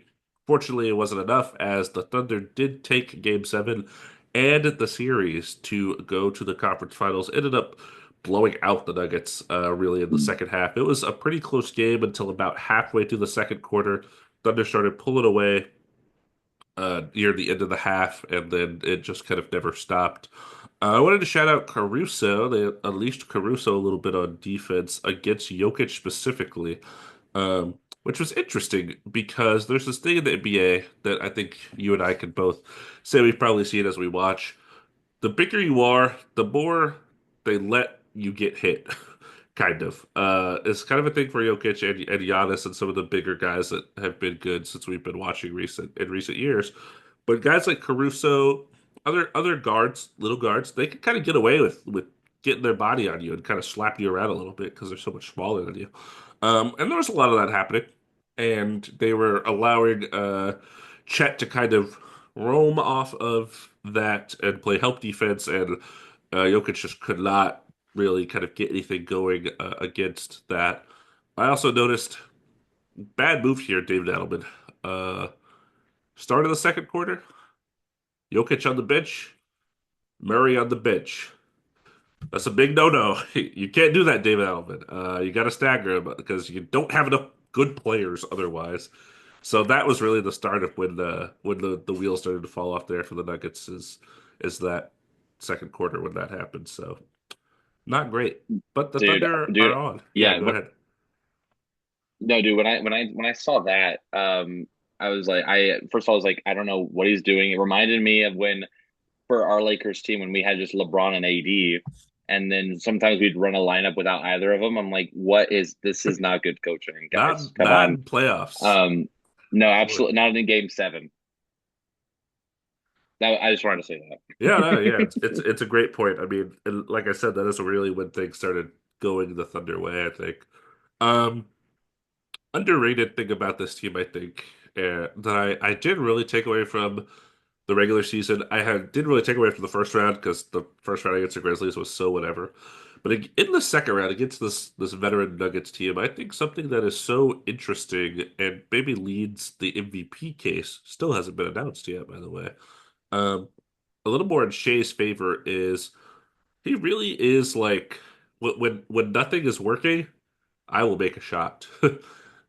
Fortunately, it wasn't enough as the Thunder did take game 7 and the series to go to the conference finals. Ended up blowing out the Nuggets really in the second half. It was a pretty close game until about halfway through the second quarter. Thunder started pulling away near the end of the half, and then it just kind of never stopped. I wanted to shout out Caruso. They unleashed Caruso a little bit on defense against Jokic specifically, which was interesting because there's this thing in the NBA that I think you and I could both say we've probably seen as we watch. The bigger you are, the more they let you get hit, kind of. It's kind of a thing for Jokic and Giannis and some of the bigger guys that have been good since we've been watching recent years. But guys like Caruso, other guards, little guards, they can kind of get away with getting their body on you and kind of slap you around a little bit because they're so much smaller than you. And there was a lot of that happening, and they were allowing Chet to kind of roam off of that and play help defense, and Jokic just could not really kind of get anything going against that. I also noticed bad move here, David Edelman. Uh, Start of the second quarter, Jokic on the bench, Murray on the bench. That's a big no-no. You can't do that, David Edelman. You got to stagger him because you don't have enough good players otherwise. So that was really the start of when the wheels started to fall off there for the Nuggets is that second quarter when that happened. So not great. But the Dude, Thunder are dude, on. Yeah, yeah, go ahead. no, dude. When I saw that, I was like, I first of all, I was like, I don't know what he's doing. It reminded me of when for our Lakers team when we had just LeBron and AD, and then sometimes we'd run a lineup without either of them. I'm like, what is this? Is not good coaching, guys. Come Not on. in playoffs. Um, no, Boy. absolutely not in Game 7. That I just wanted to say Yeah, no, that. yeah, it's a great point. I mean, and like I said, that is really when things started going the Thunder way, I think. Um, Underrated thing about this team, I think, that I did really take away from the regular season. Didn't really take away from the first round because the first round against the Grizzlies was so whatever. But in the second round against this veteran Nuggets team, I think something that is so interesting and maybe leads the MVP case still hasn't been announced yet, by the way. Um, a little more in Shea's favor is he really is like when nothing is working, I will make a shot.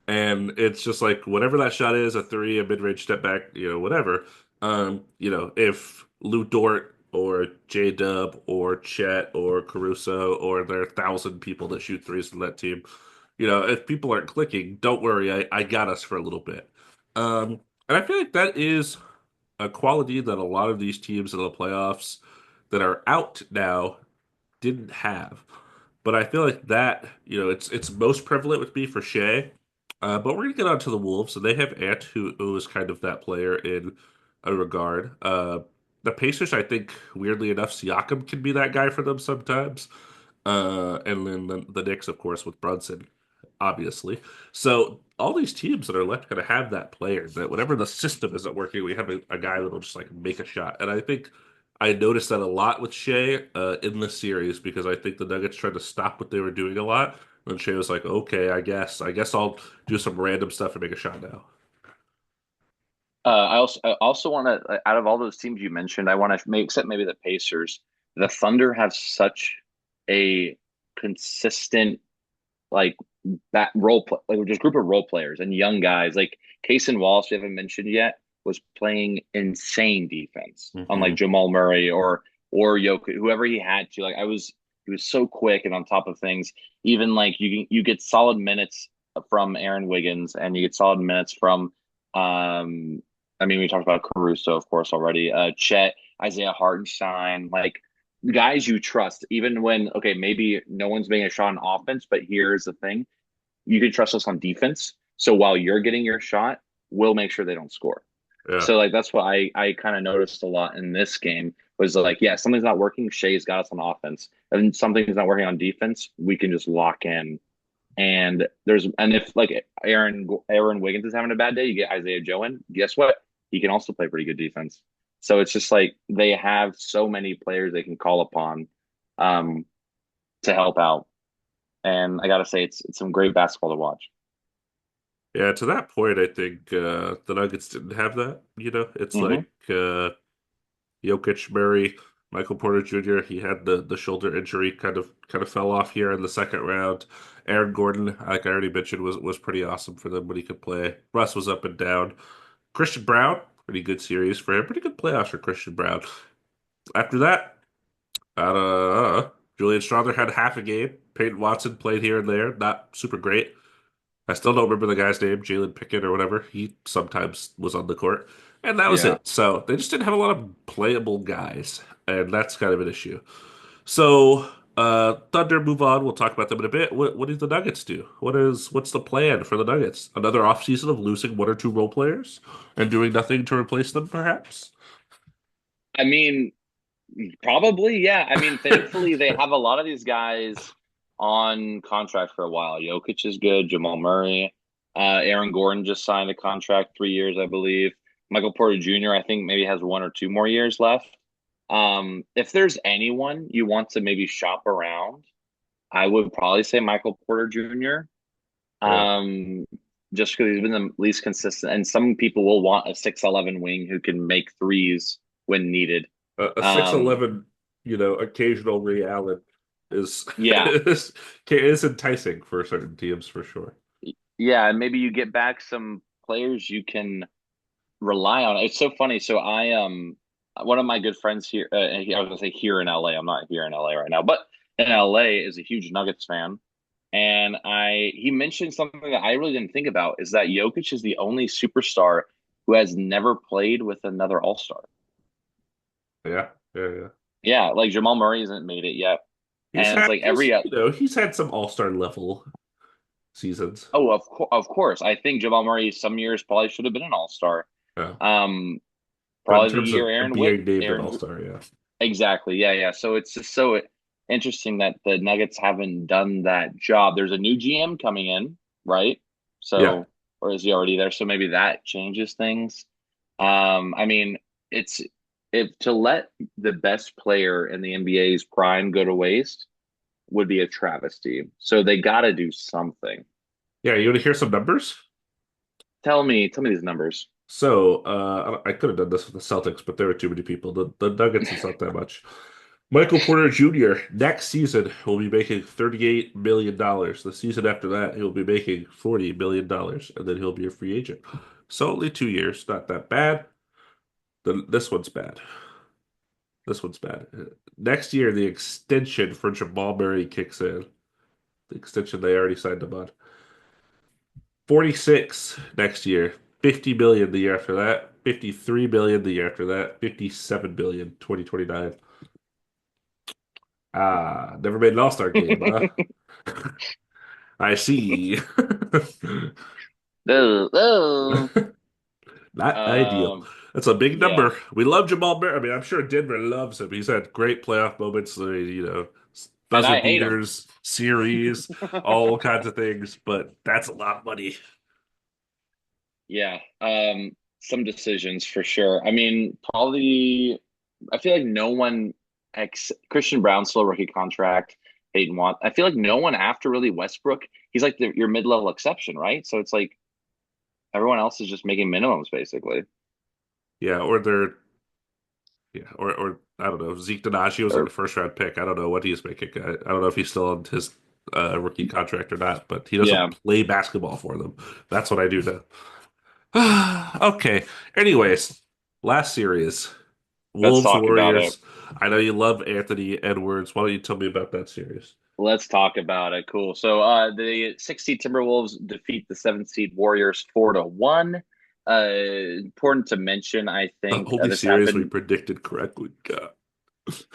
And it's just like whatever that shot is, a three, a mid-range step back, whatever. If Lou Dort or J Dub or Chet or Caruso or there are 1,000 people that shoot threes in that team, if people aren't clicking, don't worry, I got us for a little bit. And I feel like that is a quality that a lot of these teams in the playoffs that are out now didn't have. But I feel like that, it's most prevalent with me for Shea. But we're gonna get on to the Wolves, and they have Ant, who is kind of that player in a regard. The Pacers, I think, weirdly enough, Siakam can be that guy for them sometimes. And then the Knicks, of course, with Brunson, obviously. So all these teams that are left going to have that player that whenever the system isn't working, we have a guy that'll just like make a shot. And I think I noticed that a lot with Shea in this series because I think the Nuggets tried to stop what they were doing a lot. And Shea was like, okay, I guess I'll do some random stuff and make a shot now. I also want to, out of all those teams you mentioned, I want to make, except maybe the Pacers, the Thunder have such a consistent like that like just group of role players and young guys. Like Case Wallace, we haven't mentioned yet, was playing insane defense on like Hmm. Jamal Murray or Jokic, whoever he had to. Like he was so quick and on top of things. Even like you get solid minutes from Aaron Wiggins and you get solid minutes from I mean we talked about Caruso of course already. Chet, Isaiah Hartenstein, like guys you trust, even when okay, maybe no one's making a shot on offense, but here's the thing: you can trust us on defense. So while you're getting your shot, we'll make sure they don't score. Yeah. So like that's what I kind of noticed a lot in this game was like, yeah, something's not working. Shea's got us on offense, and something's not working on defense. We can just lock in. And if like Aaron Wiggins is having a bad day, you get Isaiah Joe in. Guess what? He can also play pretty good defense. So it's just like they have so many players they can call upon um, to help out. And I gotta say, it's some great basketball to watch. Yeah, to that point, I think the Nuggets didn't have that. It's Hmm. like Jokic, Murray, Michael Porter Jr. He had the shoulder injury, kind of fell off here in the second round. Aaron Gordon, like I already mentioned, was pretty awesome for them when he could play. Russ was up and down. Christian Brown, pretty good series for him. Pretty good playoffs for Christian Brown. After that, Julian Strawther had half a game. Peyton Watson played here and there, not super great. I still don't remember the guy's name, Jalen Pickett or whatever. He sometimes was on the court, and that was Yeah. it. So they just didn't have a lot of playable guys, and that's kind of an issue. So Thunder move on. We'll talk about them in a bit. What do the Nuggets do? What's the plan for the Nuggets? Another offseason of losing one or two role players and doing nothing to replace them, perhaps? I mean, probably, yeah. I mean, thankfully they have a lot of these guys on contract for a while. Jokic is good. Jamal Murray, Aaron Gordon just signed a contract 3 years, I believe. Michael Porter Jr. I think maybe has 1 or 2 more years left. If there's anyone you want to maybe shop around, I would probably say Michael Porter Jr. Yeah. Um, just because he's been the least consistent, and some people will want a 6'11" wing who can make threes when needed. A Um, 6'11", occasional Ray Allen is yeah, is enticing for certain teams for sure. yeah, and maybe you get back some players you can rely on. It's so funny. So I one of my good friends here, I was gonna say here in LA. I'm not here in LA right now, but in LA is a huge Nuggets fan. And I he mentioned something that I really didn't think about is that Jokic is the only superstar who has never played with another All-Star. Yeah, yeah, yeah. Yeah, like Jamal Murray hasn't made it yet. He's And it's had like he's every you know he's had some all-star level seasons. oh, of course. I think Jamal Murray some years probably should have been an All-Star. Yeah, Um but in probably the terms year of Aaron Wick being named an Aaron all-star, yeah, exactly. Yeah, yeah. So it's just so interesting that the Nuggets haven't done that job. There's a new GM coming in, right? yeah, So, or is he already there? So maybe that changes things. I mean, it's if to let the best player in the NBA's prime go to waste would be a travesty. So they got to do something. yeah. You want to hear some numbers? Tell me these numbers. So I could have done this with the Celtics, but there were too many people. The Nuggets is not that much. Michael Porter Jr. next season will be making $38 million. The season after that, he'll be making $40 million, and then he'll be a free agent. So only 2 years, not that bad. This one's bad. This one's bad. Next year, the extension for Jamal Murray kicks in. The extension they already signed him on. 46 next year. 50 million the year after that. 53 million the year after that. 57 billion 2029. Ah, never made an All-Star game, huh? I see. Oh, oh. Not ideal. That's a big Yeah. number. We love Jamal Murray. I mean, I'm sure Denver loves him. He's had great playoff moments, And buzzer I hate him. beaters, series, all kinds of things, but that's a lot of money. Yeah. Some decisions for sure. I mean, probably I feel like no one Christian Brown still rookie contract, Hayden Watt. I feel like no one after really Westbrook, he's like your mid-level exception, right? So it's like everyone else is just making minimums basically. Yeah, or I don't know. Zeke Donaggio was like a Or first round pick. I don't know what he's making. I don't know if he's still on his rookie contract or not, but he doesn't yeah, play basketball for them. That's what I do know. Okay. Anyways, last series, let's Wolves talk about it. Warriors. I know you love Anthony Edwards. Why don't you tell me about that series? Let's talk about it. Cool. So the 6 seed Timberwolves defeat the 7 seed Warriors 4-1. Important to mention, I The think only this series we happened. predicted correctly. God.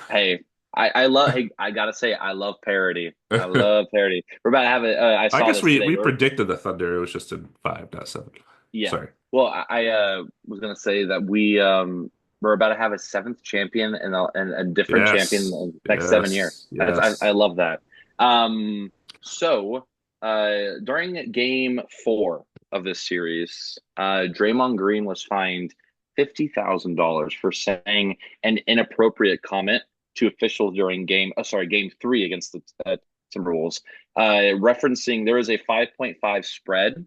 Hey, I love. Hey, I gotta say, I love parody. I love parody. We're about to have it. I I saw guess this we today. predicted the Thunder. It was just in five, not seven. Yeah. Sorry. Well, I was gonna say that we're about to have a seventh champion and a different champion in Yes. the next 7 years. Yes. I Yes. love that. So during game 4 of this series, Draymond Green was fined $50,000 for saying an inappropriate comment to officials during game 3 against the Timberwolves, referencing there was a 5.5 spread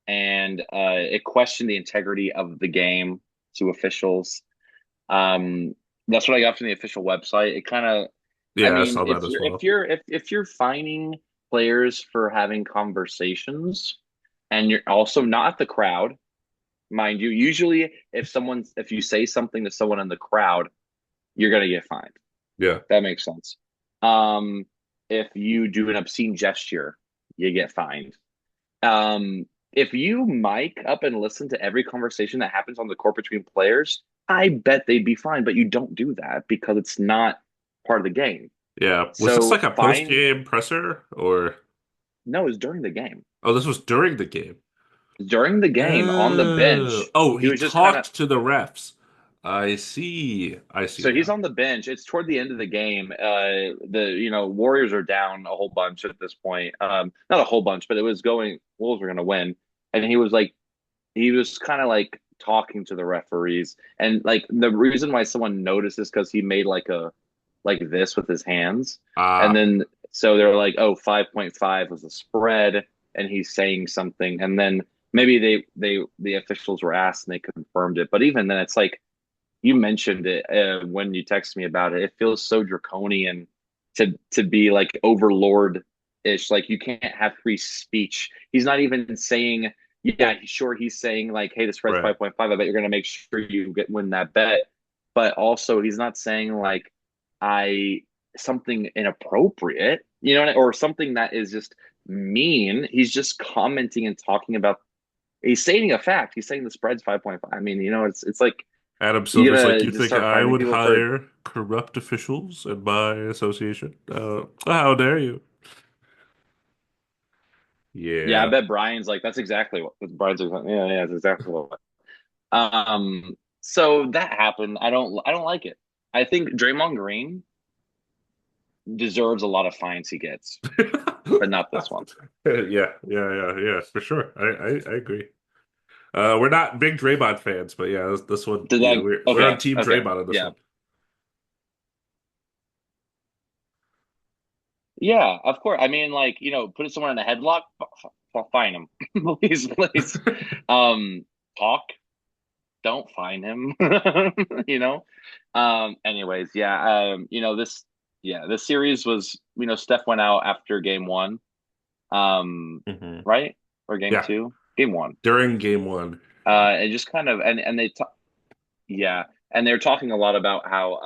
and it questioned the integrity of the game to officials. Um, that's what I got from the official website. It kind of, I Yeah, I mean, saw that as well. if you're fining players for having conversations, and you're also not the crowd, mind you, usually if you say something to someone in the crowd, you're gonna get fined. Yeah. That makes sense. Um, if you do an obscene gesture, you get fined. If you mic up and listen to every conversation that happens on the court between players, I bet they'd be fine. But you don't do that because it's not part of the game. Yeah. Was this So like a fine. post-game presser or No, it's during the game. oh, this was during the game. During the game on the Oh, bench, oh, he he was just kind of talked to the refs. I see. I see so he's now. on the bench. It's toward the end of the game. The Warriors are down a whole bunch at this point. Not a whole bunch, but it was going. Wolves were going to win, and he was kind of like talking to the referees, and like the reason why someone noticed is because he made like this with his hands, and Ah, then so they're like, oh, 5.5 was a spread, and he's saying something, and then maybe the officials were asked and they confirmed it, but even then it's like you mentioned it when you texted me about it. It feels so draconian to be like overlord ish. Like you can't have free speech. He's not even saying, yeah, sure. He's saying like, hey, the spread's right. 5.5. I bet you're gonna make sure you win that bet. But also, he's not saying like I something inappropriate, or something that is just mean. He's just commenting and talking about. He's stating a fact. He's saying the spread's 5.5. I mean, it's like Adam you Silver's like, gonna you just think start I finding would people for hire corrupt officials in my association? How dare you? yeah, I Yeah. bet Brian's like that's exactly what Brian's like, yeah, that's exactly what. So that happened. I don't like it. I think Draymond Green deserves a lot of fines he gets, but not this one. Yeah, for sure. I agree. We're not big Draymond fans, but yeah, this one, Did yeah, that we're on okay, Team okay. Draymond on this Yeah. one. Yeah, of course. I mean, like, put someone in a headlock, fine him. Please, please. Um, talk, don't fine him. you know? Anyways, yeah, this series was, Steph went out after game 1. Hmm. Right? Or game Yeah, 2? Game 1. during game one. And just kind of and yeah, and they're talking a lot about how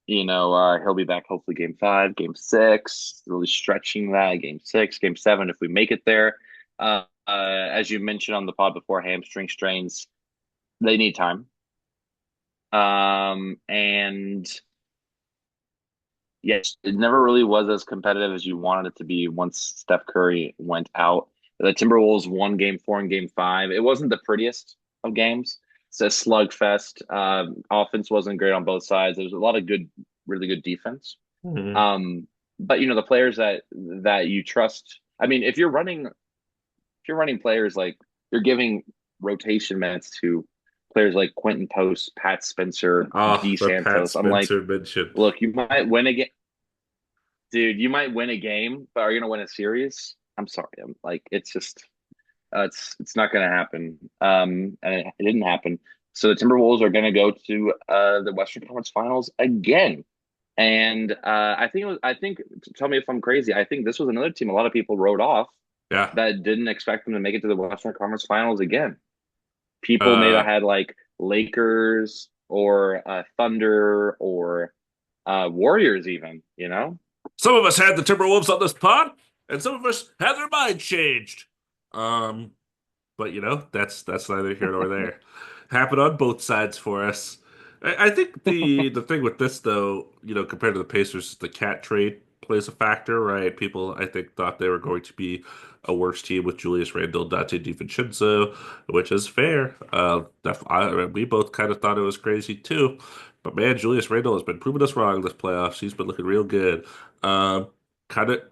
he'll be back hopefully game 5, game 6, really stretching that game 6, game 7 if we make it there. As you mentioned on the pod before, hamstring strains, they need time. And yes, it never really was as competitive as you wanted it to be once Steph Curry went out. The Timberwolves won game 4 and game 5. It wasn't the prettiest of games. It's a slugfest. Offense wasn't great on both sides. There was a lot of really good defense. Mhm. Um, but the players that you trust. I mean, if you're running players like you're giving rotation minutes to players like Quentin Post, Pat Spencer, Oh, D the Pat Santos. I'm like, Spencer mention. look, you might win a game, dude. You might win a game, but are you gonna win a series? I'm sorry. I'm like, it's just it's not going to happen. And it didn't happen. So the Timberwolves are going to go to the Western Conference Finals again. And I think, tell me if I'm crazy. I think this was another team a lot of people wrote off Yeah. that didn't expect them to make it to the Western Conference Finals again. People maybe Uh, had like Lakers or Thunder or Warriors, even, you know? some of us had the Timberwolves on this pod, and some of us had their mind changed. Um, but that's neither here nor there. Happened on both sides for us. I think the thing with this though, compared to the Pacers, the cat trade plays a factor, right? People I think thought they were going to be a worse team with Julius Randle, Dante DiVincenzo, which is fair. We both kind of thought it was crazy too. But man, Julius Randle has been proving us wrong this playoffs. He's been looking real good. Um, kind of,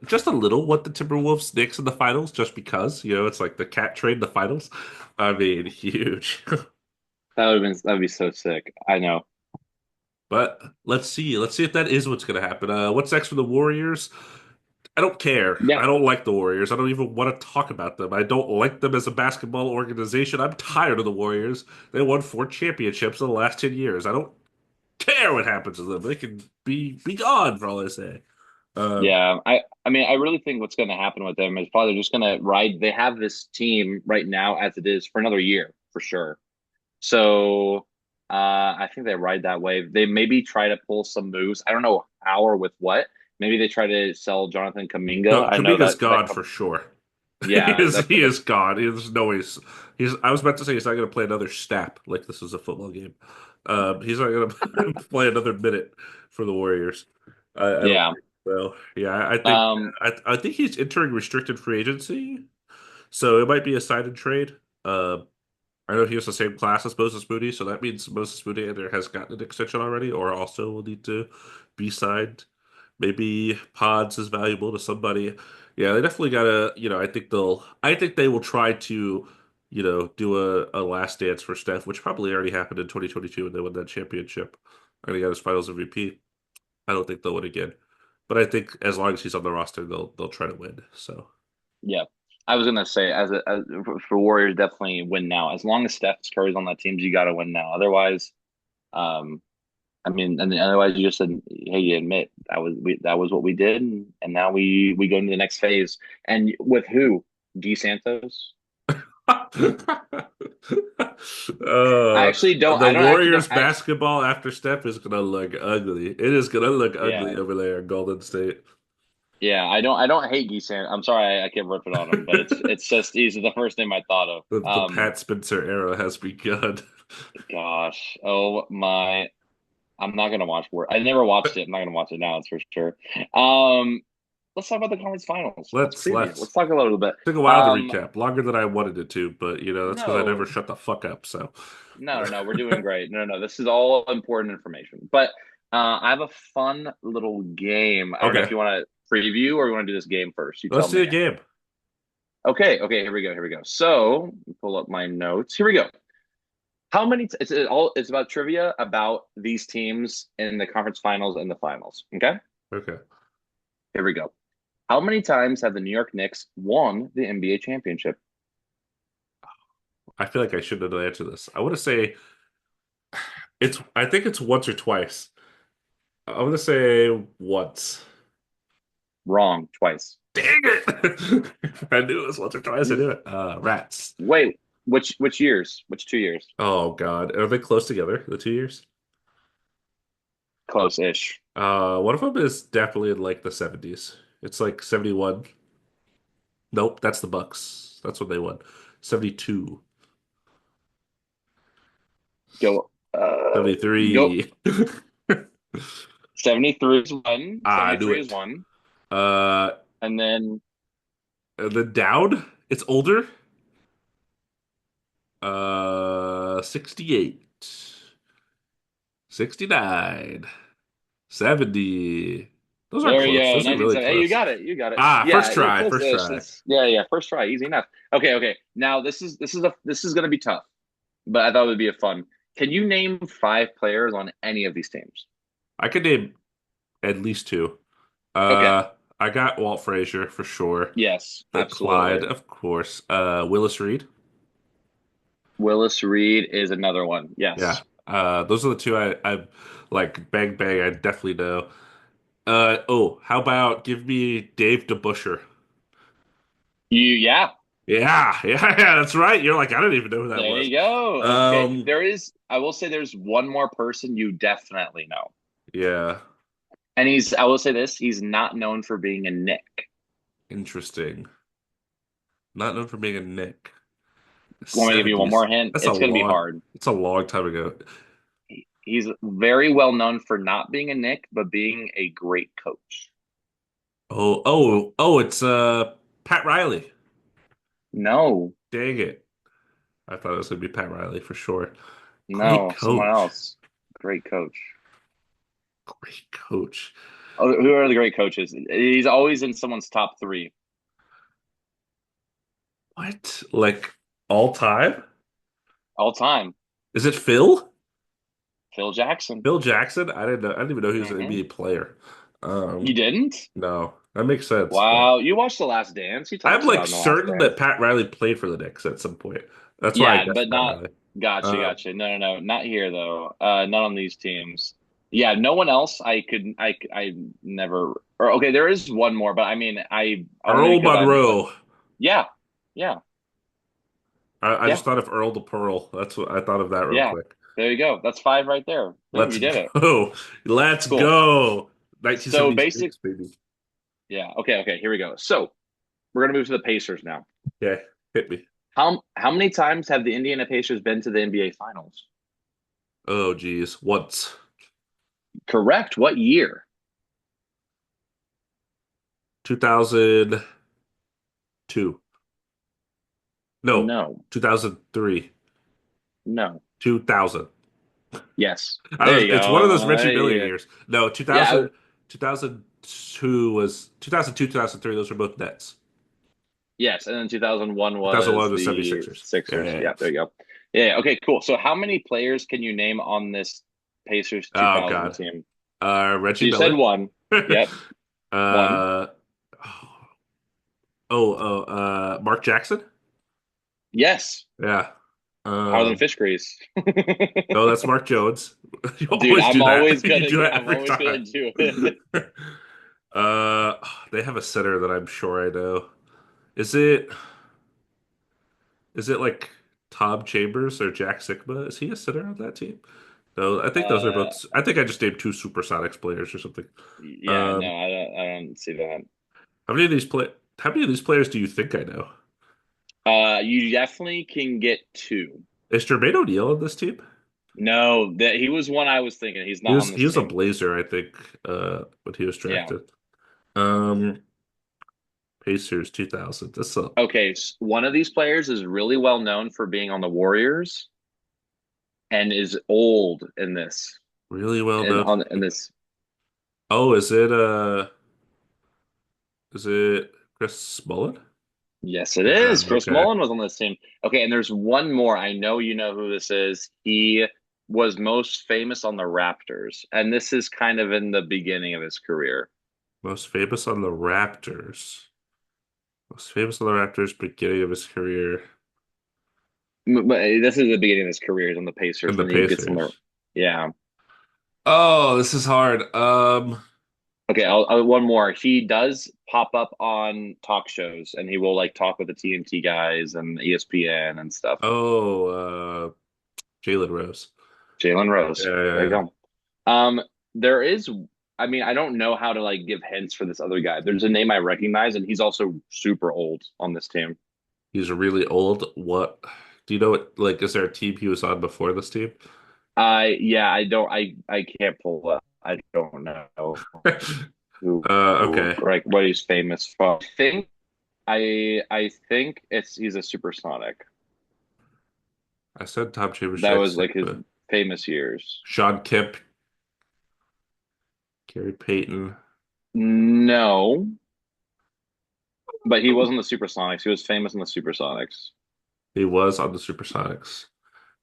just a little what the Timberwolves Knicks in the finals, just because, it's like the cat trade in the finals. I mean, huge. That'd be so sick. I know. But let's see. Let's see if that is what's going to happen. What's next for the Warriors? I don't care. Yeah. I don't like the Warriors. I don't even want to talk about them. I don't like them as a basketball organization. I'm tired of the Warriors. They won 4 championships in the last 10 years. I don't care what happens to them. They can be gone for all I say. Um, Yeah, I mean, I really think what's going to happen with them is probably they're just going to ride. They have this team right now as it is for another year for sure. So I think they ride that wave. They maybe try to pull some moves. I don't know how or with what. Maybe they try to sell Jonathan no, Kaminga. I know Kaminga's that gone for sure. He yeah, is he is gone. There's no way he's I was about to say he's not going to play another snap like this is a football game. He's not going to play another minute for the Warriors. I don't yeah. think so. Yeah, I think Um, I think he's entering restricted free agency, so it might be a sign and trade. I know he was the same class as Moses Moody, so that means Moses Moody either has gotten an extension already or also will need to be signed. Maybe Pods is valuable to somebody. Yeah, they definitely gotta, I think they will try to, do a last dance for Steph, which probably already happened in 2022 when they won that championship and he got his finals MVP. I don't think they'll win again. But I think as long as he's on the roster, they'll try to win. So yeah. I was gonna say as for Warriors, definitely win now. As long as Steph Curry's on that team, you got to win now. Otherwise, um, I mean, and then otherwise you just said, hey, you admit that was what we did, and now we go into the next phase. And with who? D Santos? I actually don't. The I don't actually don't. Warriors basketball after Steph is gonna look ugly. It is gonna look ugly Yeah, over there in Golden State. yeah. I don't hate D Santos. I'm sorry, I can't rip it on him, but it's just he's the first name I thought of. The Pat Spencer era has begun. Gosh, oh my. I'm not gonna watch War. I never watched it. I'm not gonna watch it now. That's for sure. Um, let's talk about the conference finals. Let's preview. Let's Let's talk a little bit. took a while to Um, recap, longer than I wanted it to, but that's because I never no, shut the fuck up. So, no. We're doing great. No. This is all important information. But I have a fun little game. I don't know if okay, you want to preview or you want to do this game first. You tell let's do me. a game. Okay. Here we go. So pull up my notes. Here we go. How many? It's about trivia about these teams in the conference finals and the finals. Okay. Okay, Here we go. How many times have the New York Knicks won the NBA championship? I feel like I should know the answer to this. I want to say it's. I think it's once or twice. I want to say once. Wrong, twice. Dang it! I knew it was once or twice. I knew it. Rats. Wait, which years? Which 2 years? Oh God, are they close together? The 2 years? Close-ish. One of them is definitely in like the 70s. It's like 71. Nope, that's the Bucks. That's what they won. 72. Go. Go. 73. 73 is one. I knew 73 is it. one, Uh, and then the down, it's older. 68. 69. 70. Those aren't There you close. go. Those are really 1970. Hey, you close. got it. You got it. Ah, first Yeah, you're try, first close-ish. try. That's yeah. First try, easy enough. Okay, okay. Now this is gonna be tough, but I thought it would be a fun. Can you name five players on any of these teams? I could name at least two. Okay. I got Walt Frazier for sure. Yes, The Clyde, absolutely. of course. Willis Reed. Willis Reed is another one. Yeah. Yes. Those are the two I like bang bang. I definitely know. Oh, how about give me Dave DeBuscher? Yeah. Yeah, that's right. You're like, I didn't even know who that There was. you go. Okay. Um, I will say there's one more person you definitely know. yeah, And I will say this, he's not known for being a Nick. interesting. Not known for being a Nick. Want me to give you one 70s. more hint? That's a It's going to be long, hard. it's a long time ago. He's very well known for not being a Nick, but being a great coach. Oh, it's Pat Riley. No, Dang it. I thought it was gonna be Pat Riley for sure. Great no, someone coach. else. Great coach. Great coach. Oh, who are the great coaches? He's always in someone's top three What? Like all time? all time. Is it Phil? Phil Jackson. Phil Jackson? I didn't know. I didn't even know he was an Hmm. NBA player. You Um, didn't? no, that makes sense. But Wow. You watched The Last Dance? He I'm talks like about in The Last certain that Dance. Pat Riley played for the Knicks at some point. That's why I Yeah, guessed but Pat not. Riley. Gotcha, Um, gotcha. No, no, no, not here though. Not on these teams. Yeah, no one else. I never. Or okay, there is one more, but I mean, I only Earl because I'm like, Monroe. yeah, yeah, I yeah, just thought of Earl the Pearl. That's what I thought of that real yeah. quick. There you go. That's five right there. Boom, Let's you did it. go. Let's Cool. go. So basic. 1976, baby. Yeah. Okay. Okay. Here we go. So we're gonna move to the Pacers now. Okay, hit me. How many times have the Indiana Pacers been to the NBA Finals? Oh, geez. Once. Correct. What year? 2002. No, No. 2003. No. 2000. Yes. There you It's one of those go. Reggie Miller Yeah. years. No, Yeah. 2002 was 2002, 2003. Those were both Nets. Yes, and then 2001 2001 was was the 76ers. Yeah, Sixers. yeah, yeah. Yeah, there you go. Yeah, yeah, okay, cool. So how many players can you name on this Pacers Oh 2000 God. team? So Reggie you said Miller. one. Yep, one. uh Mark Jackson? Yes, Yeah. Harlan Um Fish Grease. no, that's Mark Jones. You Dude, always do that. You do that I'm every always time. gonna do it. Uh they have a center that I'm sure I know. Is it is it like Tom Chambers or Jack Sigma? Is he a center on that team? No, I think those are Uh, both. I think I just named two Supersonics players or something. yeah, no, Um, I don't see that. how many of these play? How many of these players do you think I know? You definitely can get two. Is Jermaine O'Neal on this team? No, that he was one I was thinking. He's He not was on he this was a team. Blazer, I think, when he was Yeah. drafted. Um, Pacers 2000. That's a Okay, one of these players is really well known for being on the Warriors and is old in this really well and known. on in this. Oh, is it Chris Mullin? Yes, it Yeah, is. Chris okay. Mullin was on this team. Okay, and there's one more. I know you know who this is. He was most famous on the Raptors, and this is kind of in the beginning of his career. Most famous on the Raptors. Most famous on the Raptors, beginning of his career. But this is the beginning of his career. He's on the And Pacers. the Then he gets on the Pacers. yeah. Oh, this is hard. Okay, one more. He does pop up on talk shows, and he will like talk with the TNT guys and ESPN and stuff. Oh, Jalen Rose. Jalen Rose. Yeah, yeah, There you yeah. go. Um, there is. I mean, I don't know how to like give hints for this other guy. There's a name I recognize, and he's also super old on this team. He's really old. What do you know what like is there a team he was on before this team? I yeah, I don't. I can't pull up. I don't know Okay. like what he's famous for. I think he's a supersonic. I said Tom Chambers, That Jack was like his Sigma. famous years. Sean Kemp, Gary Payton. No, but he was on the Supersonics. He was famous in the Supersonics. He was on the Supersonics.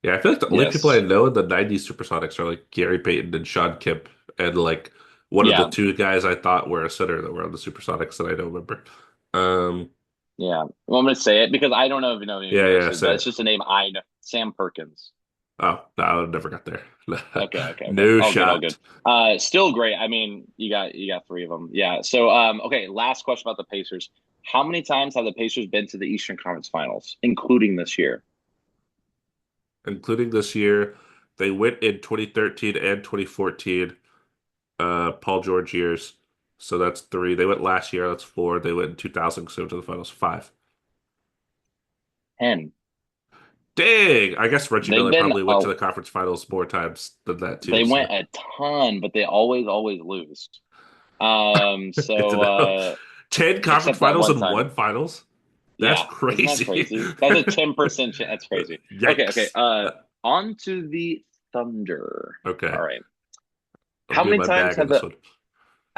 Yeah, I feel like the only people I Yes. know in the '90s Supersonics are like Gary Payton and Sean Kemp, and like one of the Yeah. two guys I thought were a center that were on the Supersonics that I don't remember. Um, Yeah. Well, I'm gonna say it because I don't know if you know any of yeah, the yeah, rest of it, but say it's it. just a name I know. Sam Perkins. Oh, no, I never got there. Okay, okay, okay. No All good, all good. shot. Still great. I mean, you got three of them. Yeah. So, okay. Last question about the Pacers. How many times have the Pacers been to the Eastern Conference Finals, including this year? Including this year, they went in 2013 and 2014, Paul George years. So that's three. They went last year, that's four. They went in 2000, so to the finals, five. 10. Dang! I guess Reggie They've Miller been probably went to the conference finals more times than that too. they So went a ton, but they always lose. good to So know. 10 conference except that finals one and time. one finals? That's Yeah, isn't that crazy. crazy? That's a 10% chance. That's crazy. Okay, okay. Yikes. On to the Thunder. Okay. All right. I'm How doing many my times bag in have this the one.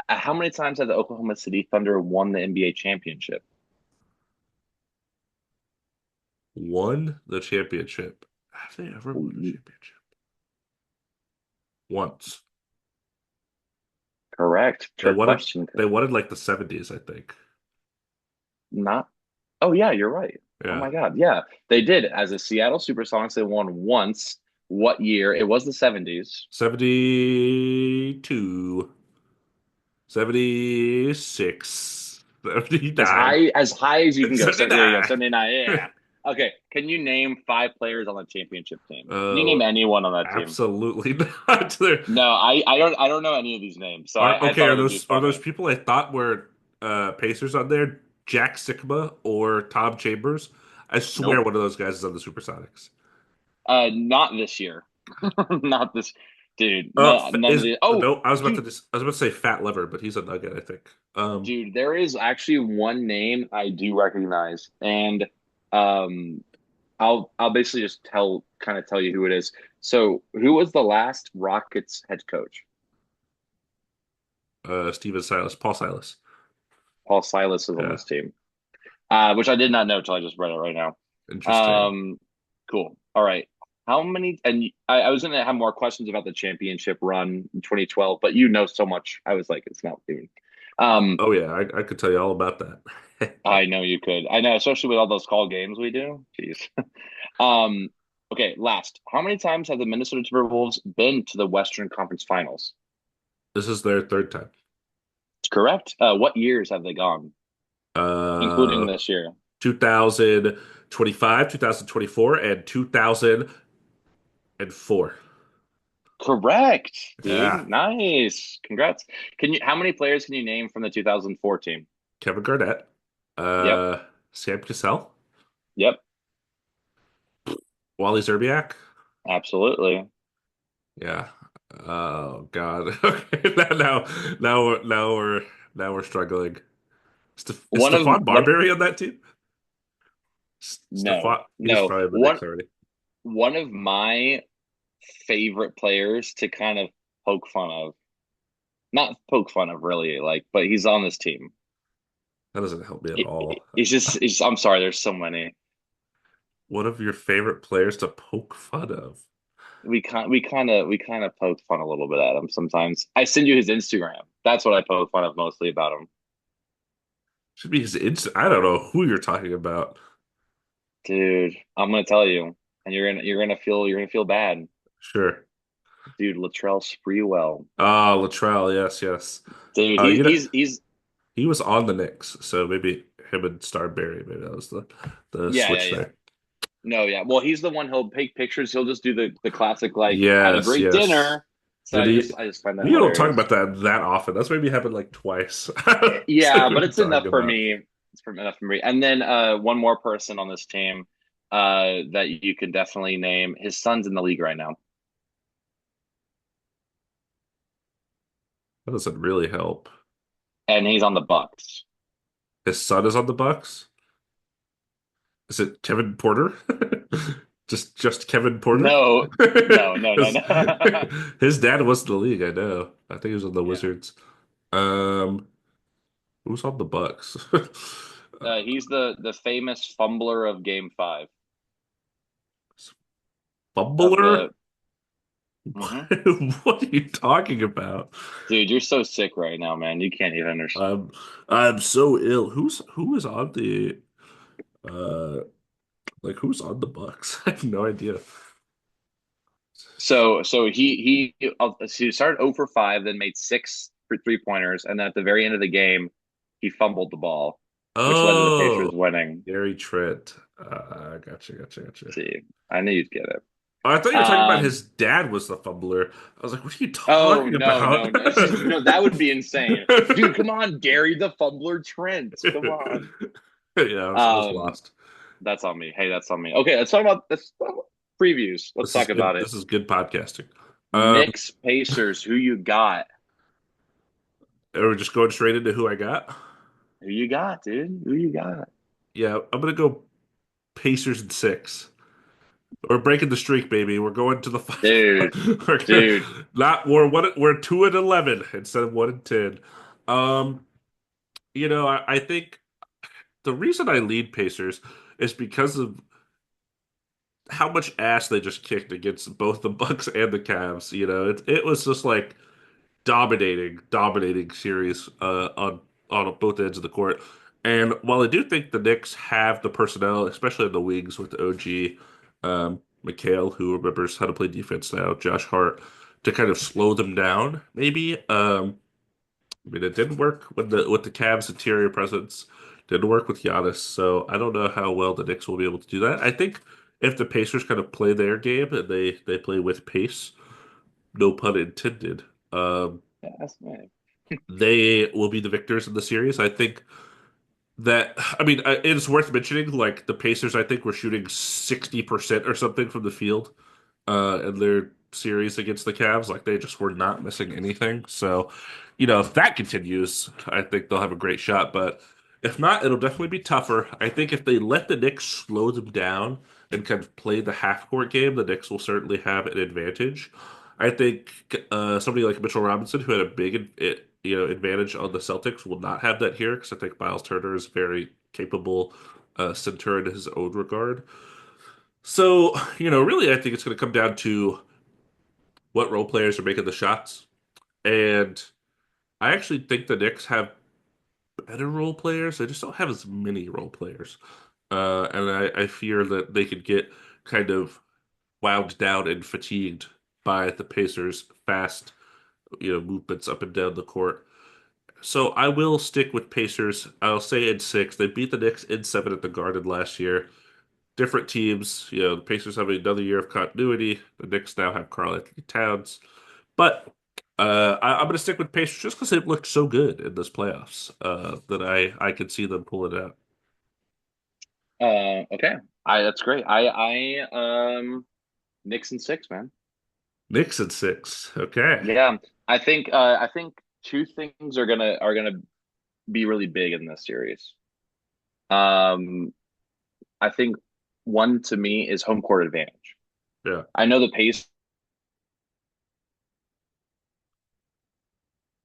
how many times have the Oklahoma City Thunder won the NBA championship? Won the championship. Have they ever won a championship? Once. Correct. They Trick won it. question. They won it like the '70s, I think. Not. Oh yeah, you're right. Oh Yeah. my God. Yeah, they did. As a Seattle SuperSonics, they won once. What year? It was the 70s. 72, 76, 79, As high as you can go. So there you go. 79. 79. Yeah. Okay. Can you name five players on the championship team? Can you name Oh, anyone on that team? absolutely not. No, I don't know any of these names. So Are I okay, thought it would be are those funny. people I thought were Pacers on there? Jack Sikma or Tom Chambers? I swear Nope. one of those guys is on the Supersonics. Not this year. Not this dude. None of Is the Oh, no, dude, I was about to say Fat Lever, but he's a Nugget, I think. dude, there is actually one name I do recognize, and um I'll basically just tell you who it is. So, who was the last Rockets head coach? Steven Silas, Paul Silas. Paul Silas is on Yeah, this team, which I did not know till I just read it right now. interesting. Um, cool. All right. How many? And I was going to have more questions about the championship run in 2012, but you know so much. I was like, it's not even. Um, Oh yeah, I could tell you all about that. I know you could. I know, especially with all those call games we do. Jeez. Um, okay. Last, how many times have the Minnesota Timberwolves been to the Western Conference Finals? This is their third time. It's correct. What years have they gone, including Uh, this year? 2025, 2024, and 2004. Correct, Yeah, dude. Nice. Congrats. How many players can you name from the 2004 team? Kevin Garnett, Yep. uh, Sam Cassell, Yep. Wally Szczerbiak. Absolutely. Yeah. Oh God. Okay. Now we're struggling. Is One of Stephon one Marbury on that team? no, Stephon, he's no. probably in the One Knicks already. one of my favorite players to kind of poke fun of. Not poke fun of really, like, but he's on this team. That doesn't help me at It, all. I'm sorry, there's so many. One of your favorite players to poke fun of We kind of poke fun a little bit at him sometimes. I send you his Instagram. That's what I poke fun of mostly about him. should be his ins. I don't know who you're talking about. Dude, I'm gonna tell you, and you're gonna feel bad. Sure. Dude, Latrell Sprewell. Ah, Latrell. Yes, yes. Dude, You know, he's he was on the Knicks, so maybe him and Starberry. Maybe that was the yeah, yeah, switch yeah. there. No, yeah. Well, he's the one who'll take pictures. He'll just do the classic like had a Yes, great yes. dinner. So Did I he? just I just find that We don't talk hilarious. about that often. That's maybe happened like twice. So Yeah, what but are we it's talking enough for about? me. Enough for me. And then one more person on this team that you can definitely name. His son's in the league right now, That doesn't really help. and he's on the Bucks. His son is on the Bucks. Is it Kevin Porter? Just Kevin Porter? No, no, no, no, His, no. his dad was in the league, I know. I think he was on the Yeah. Wizards. Um, Who's on the Bucks? He's the famous fumbler of Game 5 of Fumbler? the. Mhm. What are you talking about? Dude, you're so sick right now, man. You can't even understand. I'm I'm so ill. Who is on the uh who's on the Bucks? I have no idea. So he started 0 for 5, then made six for 3 pointers, and then at the very end of the game, he fumbled the ball, which led to the Oh, Pacers winning. Gary Trent. Gotcha. See, I knew you'd get it. Oh, I thought you were talking about Um, his dad was the fumbler. I was like, what are you oh talking no, about? no, no, no, that would be insane, dude. Come on, Gary the Fumbler Trent. Come on. Yeah, I was Um, lost. that's on me. Hey, that's on me. Okay, let's talk about previews. Let's This is talk good. about it. This is good podcasting. Um, Knicks Pacers. Who you got? and we're just going straight into who I got. Who you got, dude? Who you got? Yeah, I'm gonna go Pacers in six. We're breaking the streak, baby. We're going to the Dude, final. We're gonna, dude. not we're 2-11 instead of 1-10. Um, I think the reason I lead Pacers is because of how much ass they just kicked against both the Bucks and the Cavs. It was just like dominating series on both ends of the court. And while I do think the Knicks have the personnel, especially in the wings with OG, McHale, who remembers how to play defense now, Josh Hart, to kind of slow them down, maybe. I mean, it didn't work with the Cavs' interior presence. Didn't work with Giannis, so I don't know how well the Knicks will be able to do that. I think if the Pacers kind of play their game and they play with pace, no pun intended, Yeah, that's me. they will be the victors in the series. I think that I mean it's worth mentioning. Like the Pacers, I think were shooting 60% or something from the field in their series against the Cavs. Like they just were not missing anything. So, if that continues, I think they'll have a great shot. But if not, it'll definitely be tougher. I think if they let the Knicks slow them down and kind of play the half court game, the Knicks will certainly have an advantage. I think somebody like Mitchell Robinson, who had a big advantage on the Celtics, will not have that here because I think Miles Turner is very capable center in his own regard. So, really, I think it's going to come down to what role players are making the shots. And I actually think the Knicks have better role players. They just don't have as many role players. And I fear that they could get kind of wound down and fatigued by the Pacers' fast, movements up and down the court. So I will stick with Pacers. I'll say in six. They beat the Knicks in seven at the Garden last year. Different teams. The Pacers have another year of continuity. The Knicks now have Karl Anthony Towns. But I'm going to stick with Pacers just because they've looked so good in this playoffs that I could see them pull it out. Okay. I That's great. Knicks and 6, man. Knicks at six. Okay. Yeah. I think two things are gonna be really big in this series. Um, I think one to me is home court advantage. Yeah. I know the pace.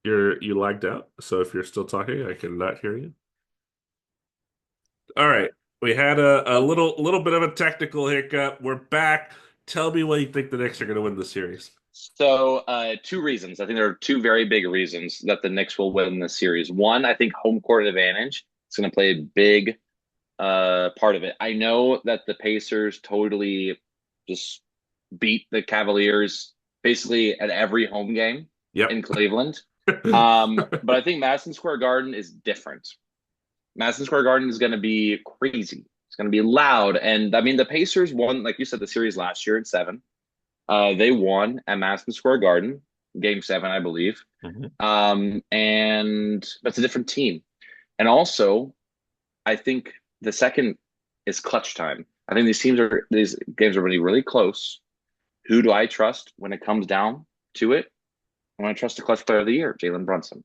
You lagged out. So if you're still talking, I cannot hear you. All right. We had a little bit of a technical hiccup. We're back. Tell me why you think the Knicks are going to win the series. So, two reasons. I think there are two very big reasons that the Knicks will win this series. One, I think home court advantage is going to play a big part of it. I know that the Pacers totally just beat the Cavaliers basically at every home game Yep. in Cleveland. But I think Madison Square Garden is different. Madison Square Garden is going to be crazy. It's going to be loud. And I mean, the Pacers won, like you said, the series last year in seven. They won at Madison Square Garden, game seven, I believe. Mhm. And but it's a different team. And also, I think the second is clutch time. I think these games are really, really close. Who do I trust when it comes down to it? I'm going to trust the clutch player of the year, Jalen Brunson.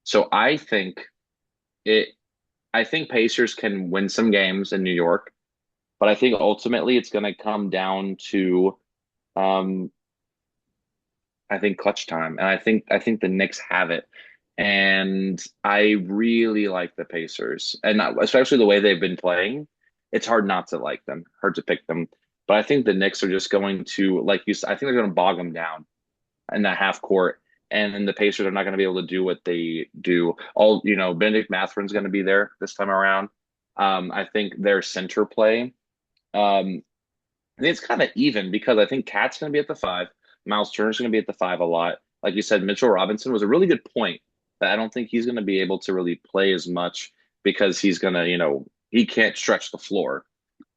So it. I think Pacers can win some games in New York, but I think ultimately it's going to come down to, um, I think clutch time, and I think the Knicks have it. And I really like the Pacers, and especially the way they've been playing. It's hard not to like them, hard to pick them. But I think the Knicks are just going to, like you said, I think they're going to bog them down in that half court. And then the Pacers are not going to be able to do what they do. Benedict Matherin's going to be there this time around. I think their center play. Um, I think it's kind of even because I think Cat's going to be at the five. Miles Turner's going to be at the five a lot. Like you said, Mitchell Robinson was a really good point, but I don't think he's going to be able to really play as much because he's going to, he can't stretch the floor,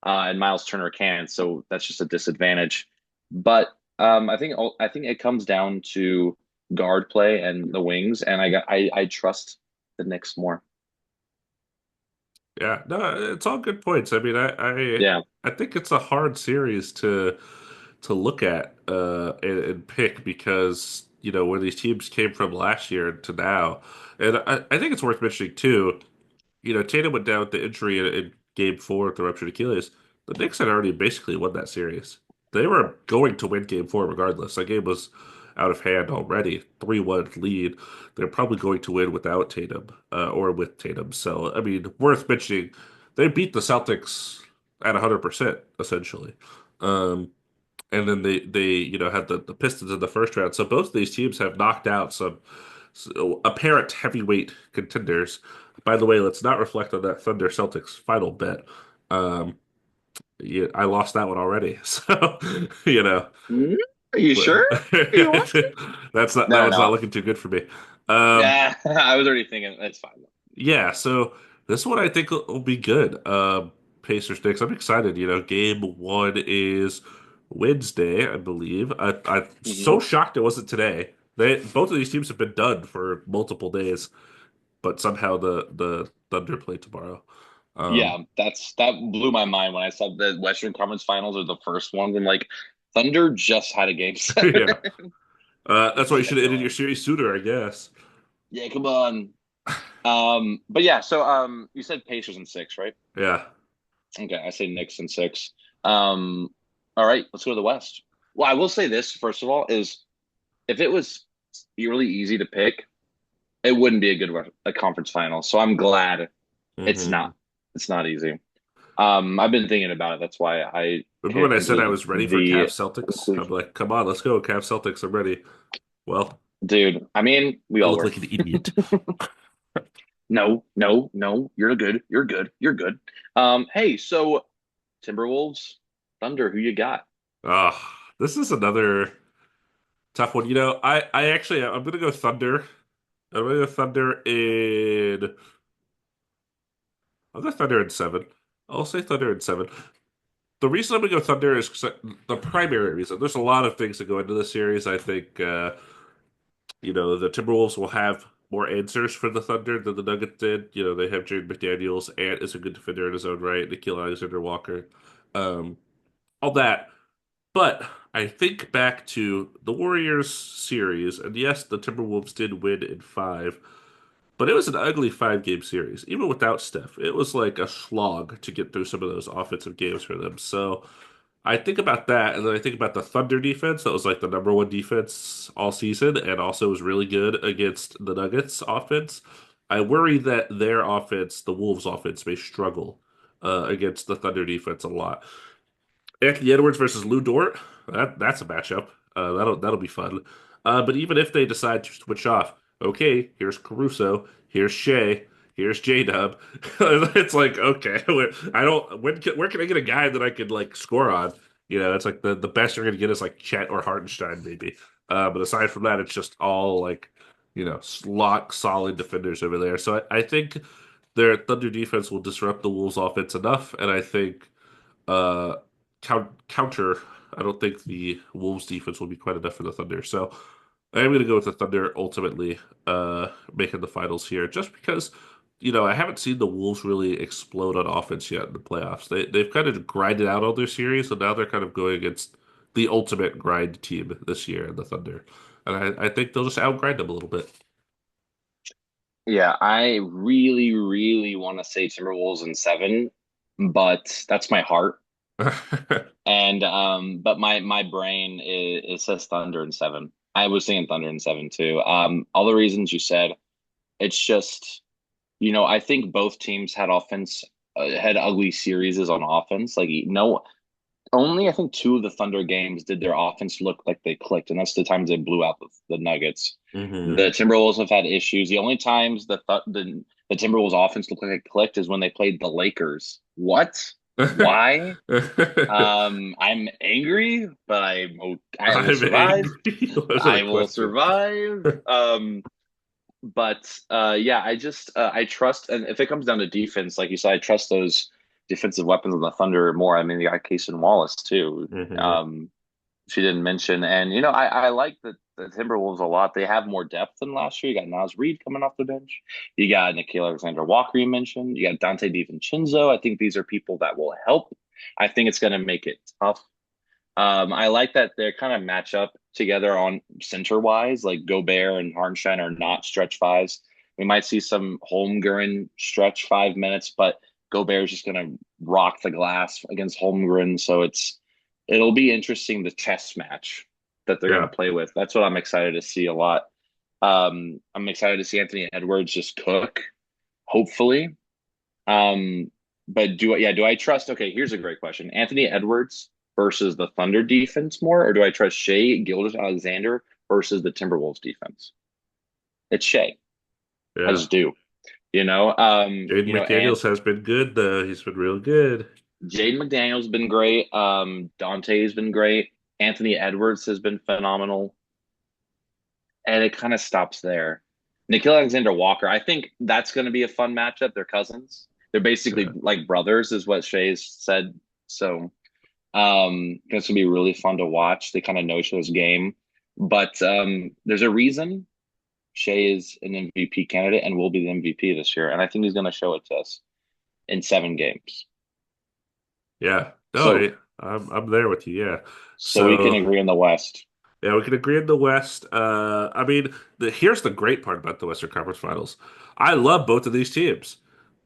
and Miles Turner can. So that's just a disadvantage. But I think it comes down to guard play and the wings, and I trust the Knicks more. Yeah, no, it's all good points. I mean, Yeah. I think it's a hard series to look at and pick because where these teams came from last year to now, and I think it's worth mentioning too. Tatum went down with the injury in Game 4 with the ruptured Achilles. The Knicks had already basically won that series. They were going to win Game 4 regardless. That game was out of hand already, 3-1 lead. They're probably going to win without Tatum or with Tatum. So, I mean, worth mentioning, they beat the Celtics at 100% essentially. Um, and then they had the Pistons in the first round. So both of these teams have knocked out some apparent heavyweight contenders. By the way, let's not reflect on that Thunder Celtics final bet. Um, yeah, I lost that one already, so you know Mm, are you sure? You lost it? that No, no, one's not no. looking too good for me. Um, Yeah, I was already thinking it's fine. yeah, so this one I think will be good. Pacers Knicks. I'm excited. Game 1 is Wednesday, I believe. I'm so Hmm. shocked it wasn't today. Both of these teams have been done for multiple days, but somehow the Thunder play tomorrow. Um, Yeah, that blew my mind when I saw the Western Conference Finals are the first ones. And like Thunder just had a game seven. yeah, that's why you should have ended your Ridiculous. series sooner, I guess. Yeah, come on. But yeah, so you said Pacers in six, right? Yeah. Okay, I say Knicks in six. Um, all right, let's go to the West. Well, I will say this first of all is if it was really easy to pick, it wouldn't be a conference final. So I'm glad it's Hmm. not. It's not easy. I've been thinking about it. That's why I Remember when I said I included was ready for the Cavs Celtics? I'm inclusion. like, come on, let's go, Cavs Celtics. I'm ready. Well, Dude, I mean, we I all look were. like an idiot. No, no, no. You're good. You're good. You're good. Hey, so Timberwolves, Thunder, who you got? This is another tough one. I'm gonna go Thunder. I'm gonna go Thunder in. I'll go Thunder in seven. I'll say Thunder in seven. The reason I'm gonna go Thunder is 'cause the primary reason. There's a lot of things that go into this series. I think the Timberwolves will have more answers for the Thunder than the Nuggets did. They have Jaden McDaniels. Ant is a good defender in his own right. Nikhil Alexander-Walker. Um, all that. But I think back to the Warriors series, and yes, the Timberwolves did win in five, but it was an ugly 5-game series. Even without Steph, it was like a slog to get through some of those offensive games for them. So I think about that, and then I think about the Thunder defense that was like the number one defense all season, and also was really good against the Nuggets offense. I worry that their offense, the Wolves offense, may struggle against the Thunder defense a lot. Anthony Edwards versus Lou Dort. That's a matchup. That'll be fun. But even if they decide to switch off, okay, here's Caruso, here's Shea, here's J Dub. It's like okay, I don't. Where can I get a guy that I could like score on? It's like the best you're gonna get is like Chet or Hartenstein maybe. But aside from that, it's just all like slot solid defenders over there. So I think their Thunder defense will disrupt the Wolves offense enough, and I think uh counter. I don't think the Wolves defense will be quite enough for the Thunder. So I'm going to go with the Thunder ultimately making the finals here, just because I haven't seen the Wolves really explode on offense yet in the playoffs. They've kind of grinded out all their series, and now they're kind of going against the ultimate grind team this year in the Thunder, and I think they'll just outgrind them a little bit. Yeah, I really, really want to say Timberwolves in seven, but that's my heart. And but my brain it says Thunder in seven. I was saying Thunder in seven too. All the reasons you said. It's just, I think both teams had had ugly series on offense. Like no, only I think two of the Thunder games did their offense look like they clicked, and that's the times they blew out the Nuggets. Hmm. The Timberwolves have had issues. The only times the Timberwolves offense looked like it clicked is when they played the Lakers. What? Why? I'm angry, but I will I'm survive. angry. What a I will question. survive. But yeah, I trust, and if it comes down to defense, like you said, I trust those defensive weapons of the Thunder more. I mean, they got Case and Wallace too. Hmm. Um, she didn't mention, and I like the Timberwolves a lot. They have more depth than last year. You got Naz Reid coming off the bench. You got Nickeil Alexander-Walker. You mentioned. You got Dante DiVincenzo. I think these are people that will help. I think it's going to make it tough. I like that they're kind of match up together on center wise, like Gobert and Hartenstein are not stretch fives. We might see some Holmgren stretch 5 minutes, but Gobert is just going to rock the glass against Holmgren. So it'll be interesting the chess match that they're going to Yeah. play with. That's what I'm excited to see a lot. I'm excited to see Anthony Edwards just cook, hopefully. Um, but do I trust? Okay, here's a great question. Anthony Edwards versus the Thunder defense more, or do I trust Shea Gilgeous-Alexander versus the Timberwolves defense? It's Shea. I Yeah. just do. Jaden And McDaniels has been good though. He's been real good. Jaden McDaniel's been great. Dante's been great. Anthony Edwards has been phenomenal. And it kind of stops there. Nickeil Alexander Walker, I think that's going to be a fun matchup. They're cousins. They're basically Yeah. like brothers, is what Shay's said. So it's gonna be really fun to watch. They kind of know each other's game. But there's a reason Shea is an MVP candidate and will be the MVP this year. And I think he's gonna show it to us in 7 games. Yeah. No, So I'm there with you. Yeah. so we can So agree on the West. yeah, we can agree in the West. I mean, here's the great part about the Western Conference Finals. I love both of these teams.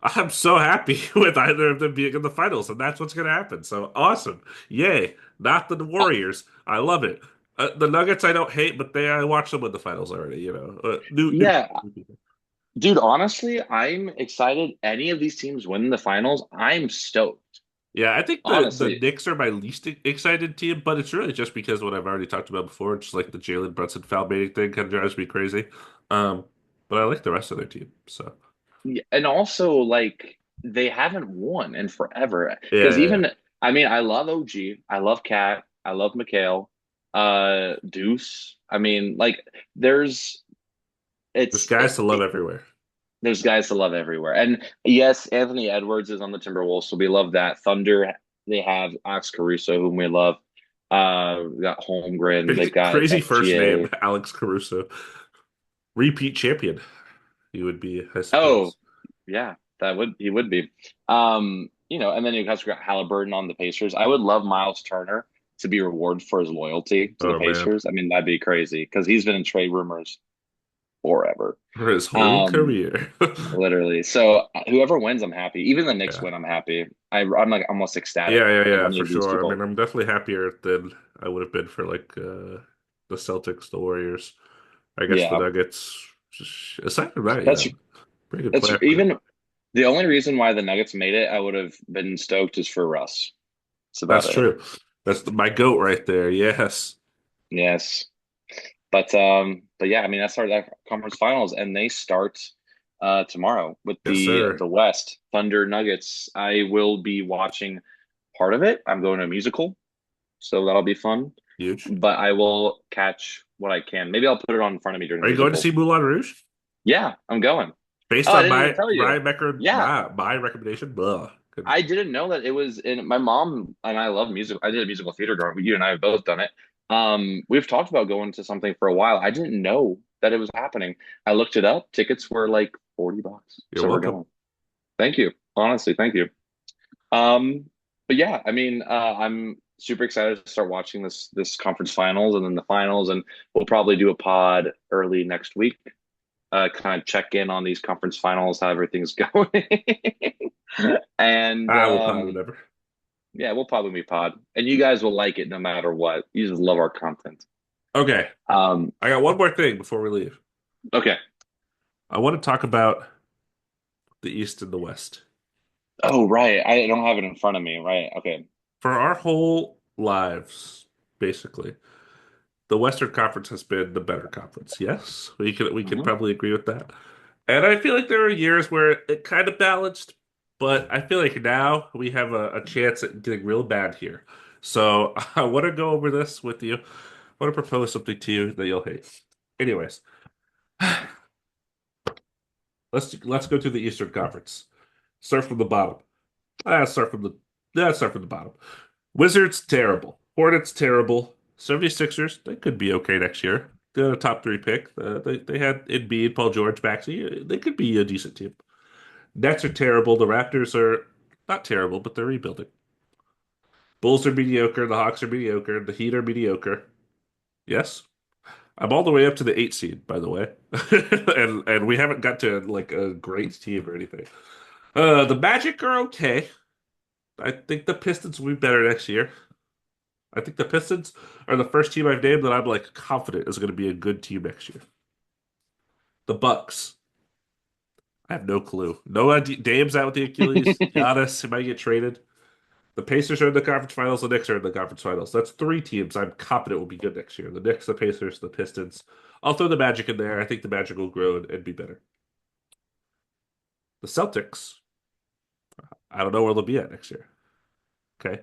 I'm so happy with either of them being in the finals, and that's what's going to happen. So awesome. Yay. Not the Uh, Warriors. I love it. The Nuggets I don't hate, but I watched them in the finals already, new yeah, dude, honestly, I'm excited. Any of these teams win the finals, I'm stoked. Yeah, I think the Honestly. Knicks are my least excited team, but it's really just because what I've already talked about before, just like the Jalen Brunson foul baiting thing kind of drives me crazy. Um, but I like the rest of their team. So Yeah, and also like they haven't won in forever. yeah, Because yeah, yeah. even I mean, I love OG, I love Cat, I love McHale, Deuce. I mean, like there's There's it's guys to love everywhere. there's guys to love everywhere. And yes, Anthony Edwards is on the Timberwolves, so we love that. Thunder, they have Alex Caruso, whom we love. We got Holmgren, Crazy, they've got crazy first name, SGA. Alex Caruso, repeat champion. He would be, I Oh, suppose. yeah, that would he would be. And then you guys got Halliburton on the Pacers. I would love Miles Turner to be rewarded for his loyalty to the Oh man, Pacers. I mean, that'd be crazy because he's been in trade rumors forever. for his whole Um, career. Literally. So whoever wins, I'm happy. Even the Knicks Yeah, win, I'm happy. I'm like almost ecstatic yeah, yeah, if yeah, any for of these sure. I mean, people. I'm definitely happier than I would have been for like the Celtics, the Warriors. I guess the Yeah, Nuggets. Just, aside from that, that's yeah, pretty good that's playoff team. even the only reason why the Nuggets made it. I would have been stoked is for Russ. That's about That's it. true. My goat right there. Yes, Yes. But yeah, I mean that's our conference finals, and they start tomorrow with yes, sir. the West Thunder Nuggets. I will be watching part of it. I'm going to a musical, so that'll be fun. Huge. But I will catch what I can. Maybe I'll put it on in front of me during Are the you going to musical. see Moulin Rouge? Yeah, I'm going. Based Oh, I on didn't even tell you. Yeah, my recommendation? Blah. I didn't know that it was in my mom and I love music. I did a musical theater growing up. You and I have both done it. We've talked about going to something for a while. I didn't know that it was happening. I looked it up. Tickets were like $40. You're So we're welcome. going. Thank you. Honestly, thank you. Um, but yeah, I mean, I'm super excited to start watching this conference finals and then the finals, and we'll probably do a pod early next week. Kind of check in on these conference finals, how everything's going. And I will probably never. yeah, we'll probably be pod, and you guys will like it no matter what. You just love our content. Okay, Um, I got one more thing before we leave. okay, I want to talk about the East and the West. Oh, right. I don't have it in front of me. Right. Okay. For our whole lives, basically, the Western Conference has been the better conference. Yes, we can Hmm. probably agree with that. And I feel like there are years where it kind of balanced, but I feel like now we have a chance at getting real bad here. So I want to go over this with you. I want to propose something to you that you'll hate. Anyways, let's go to the Eastern Conference. Start from the bottom. Start from the start from the bottom. Wizards terrible. Hornets terrible. 76ers they could be okay next year. They're a top three pick. They had Embiid, Paul George, Maxey. They could be a decent team. Nets are terrible. The Raptors are not terrible, but they're rebuilding. Bulls are mediocre. The Hawks are mediocre. The Heat are mediocre. Yes, I'm all the way up to the eight seed, by the way, and we haven't got to like a great team or anything. The Magic are okay. I think the Pistons will be better next year. I think the Pistons are the first team I've named that I'm like confident is going to be a good team next year. The Bucks, I have no clue. No idea. Dame's out with the Achilles. Giannis, he might get traded. The Pacers are in the conference finals. The Knicks are in the conference finals. That's three teams I'm confident will be good next year. The Knicks, the Pacers, the Pistons. I'll throw the Magic in there. I think the Magic will grow and be better. The Celtics, I don't know where they'll be at next year. Okay.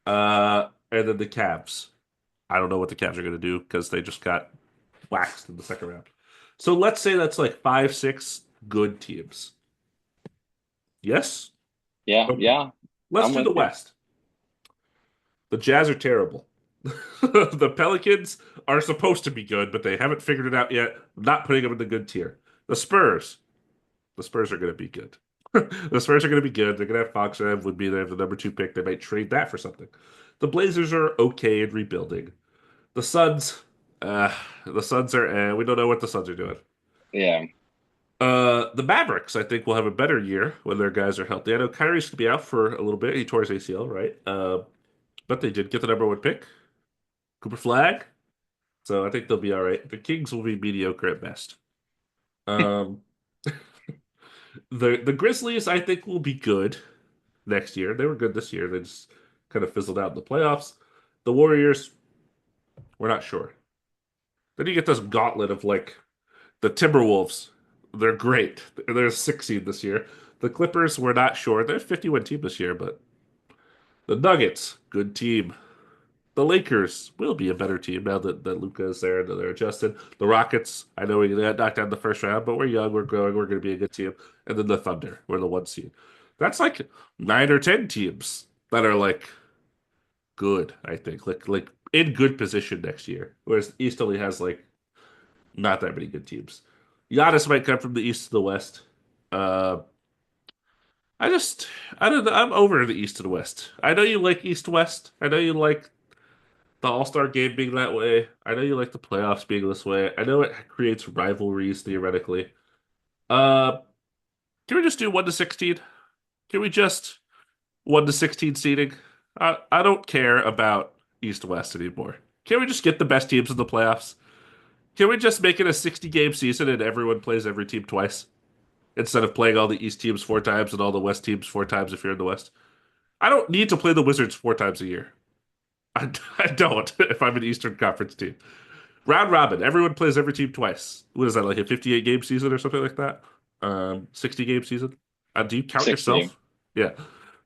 And then the Cavs. I don't know what the Cavs are going to do because they just got waxed in the second round. So let's say that's like five, six good teams. Yes? Yeah. Okay. Yeah. Let's I'm do with the you. West. The Jazz are terrible. The Pelicans are supposed to be good, but they haven't figured it out yet. I'm not putting them in the good tier. The Spurs. The Spurs are going to be good. The Spurs are going to be good. They're going to have Fox and would be there the number two pick. They might trade that for something. The Blazers are okay in rebuilding. The Suns, uh, the Suns are, we don't know what the Suns are doing. Yeah. The Mavericks, I think, will have a better year when their guys are healthy. I know Kyrie's going to be out for a little bit. He tore his ACL, right? But they did get the number one pick, Cooper Flag. So I think they'll be all right. The Kings will be mediocre at best. Um, the Grizzlies, I think, will be good next year. They were good this year. They just kind of fizzled out in the playoffs. The Warriors, we're not sure. Then you get this gauntlet of like the Timberwolves. They're great. They're a six seed this year. The Clippers, we're not sure. They're a 51 team this year, but the Nuggets, good team. The Lakers will be a better team now that Luka is there and they're adjusted. The Rockets, I know we got knocked out in the first round, but we're young, we're growing, we're going to be a good team. And then the Thunder, we're the one seed. That's like nine or ten teams that are like good, I think, like in good position next year. Whereas East only has like not that many good teams. Giannis might come from the East to the West. Uh, I just, I don't know. I'm over the East to the West. I know you like East West. I know you like the All-Star game being that way. I know you like the playoffs being this way. I know it creates rivalries theoretically. Uh, can we just do 1 to 16? Can we just 1 to 16 seeding? I don't care about East West anymore. Can we just get the best teams in the playoffs? Can we just make it a 60 game season and everyone plays every team twice instead of playing all the East teams four times and all the West teams four times if you're in the West? I don't need to play the Wizards four times a year. I don't if I'm an Eastern Conference team. Round robin. Everyone plays every team twice. What is that, like a 58 game season or something like that? 60 game season. Do you count 60. yourself? Yeah.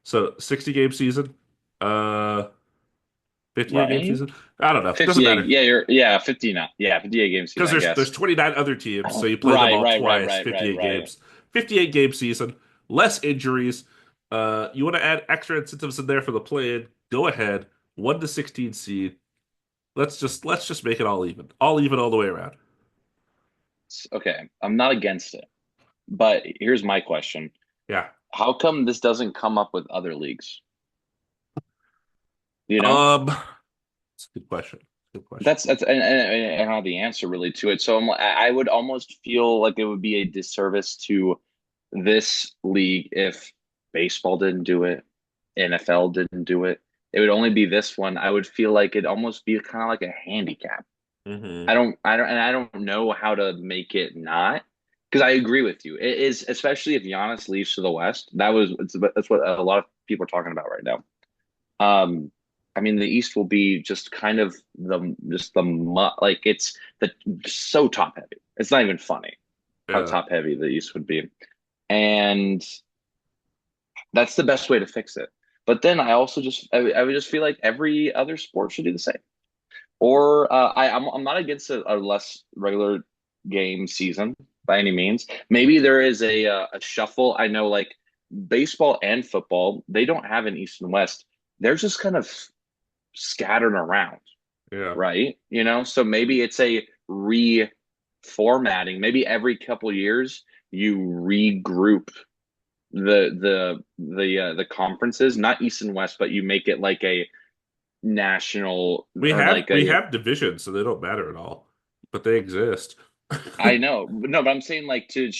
So 60 game season. Uh, 58 game Right. season. I don't know. Doesn't 58. matter Yeah. Yeah. 50 now. Yeah. 58 game season, because I there's guess. 29 other teams, so you play them Right. all Right. Right. twice. Right. Right. 58 Right. games. 58 game season. Less injuries. You want to add extra incentives in there for the play-in? Go ahead. 1 to 16 seed. Let's just make it all even all the way around. Okay. I'm not against it. But here's my question. Yeah. How come this doesn't come up with other leagues? You know? It's a good question. Good question. That's and I don't have the answer really to it. So I would almost feel like it would be a disservice to this league if baseball didn't do it, NFL didn't do it. It would only be this one. I would feel like it'd almost be kind of like a handicap. Hmm. I don't know how to make it not because I agree with you. It is, especially if Giannis leaves to the West. That's what a lot of people are talking about right now. Um, I mean, the East will be just kind of like it's the so top heavy. It's not even funny how Yeah. top heavy the East would be, and that's the best way to fix it. But then I would just feel like every other sport should do the same. Or I'm not against a less regular game season by any means. Maybe there is a shuffle. I know like baseball and football, they don't have an East and West. They're just kind of scattered around, Yeah. right? So maybe it's a reformatting. Maybe every couple years you regroup the conferences, not East and West, but you make it like a national We or have like we a have divisions, so they don't matter at all, but they exist. I know. No, but I'm saying like to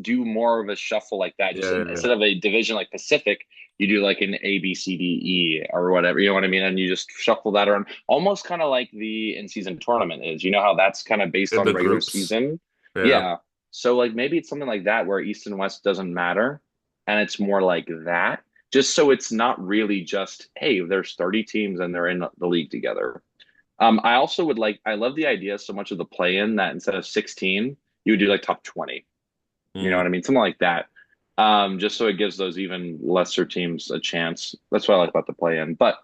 do more of a shuffle like that. Just Yeah, yeah, instead of a division like Pacific, you do like an A, B, C, D, E or whatever. You know what I mean? And you just shuffle that around, almost kind of like the in-season tournament is. You know how that's kind of based yeah. In on the regular groups. season? Yeah. Yeah. So like maybe it's something like that where East and West doesn't matter, and it's more like that. Just so it's not really just, hey, there's 30 teams and they're in the league together. I also I love the idea so much of the play-in that instead of 16, you would do like top 20. You know Mm, what I mean? Something like that. Just so it gives those even lesser teams a chance. That's what I like about the play-in. But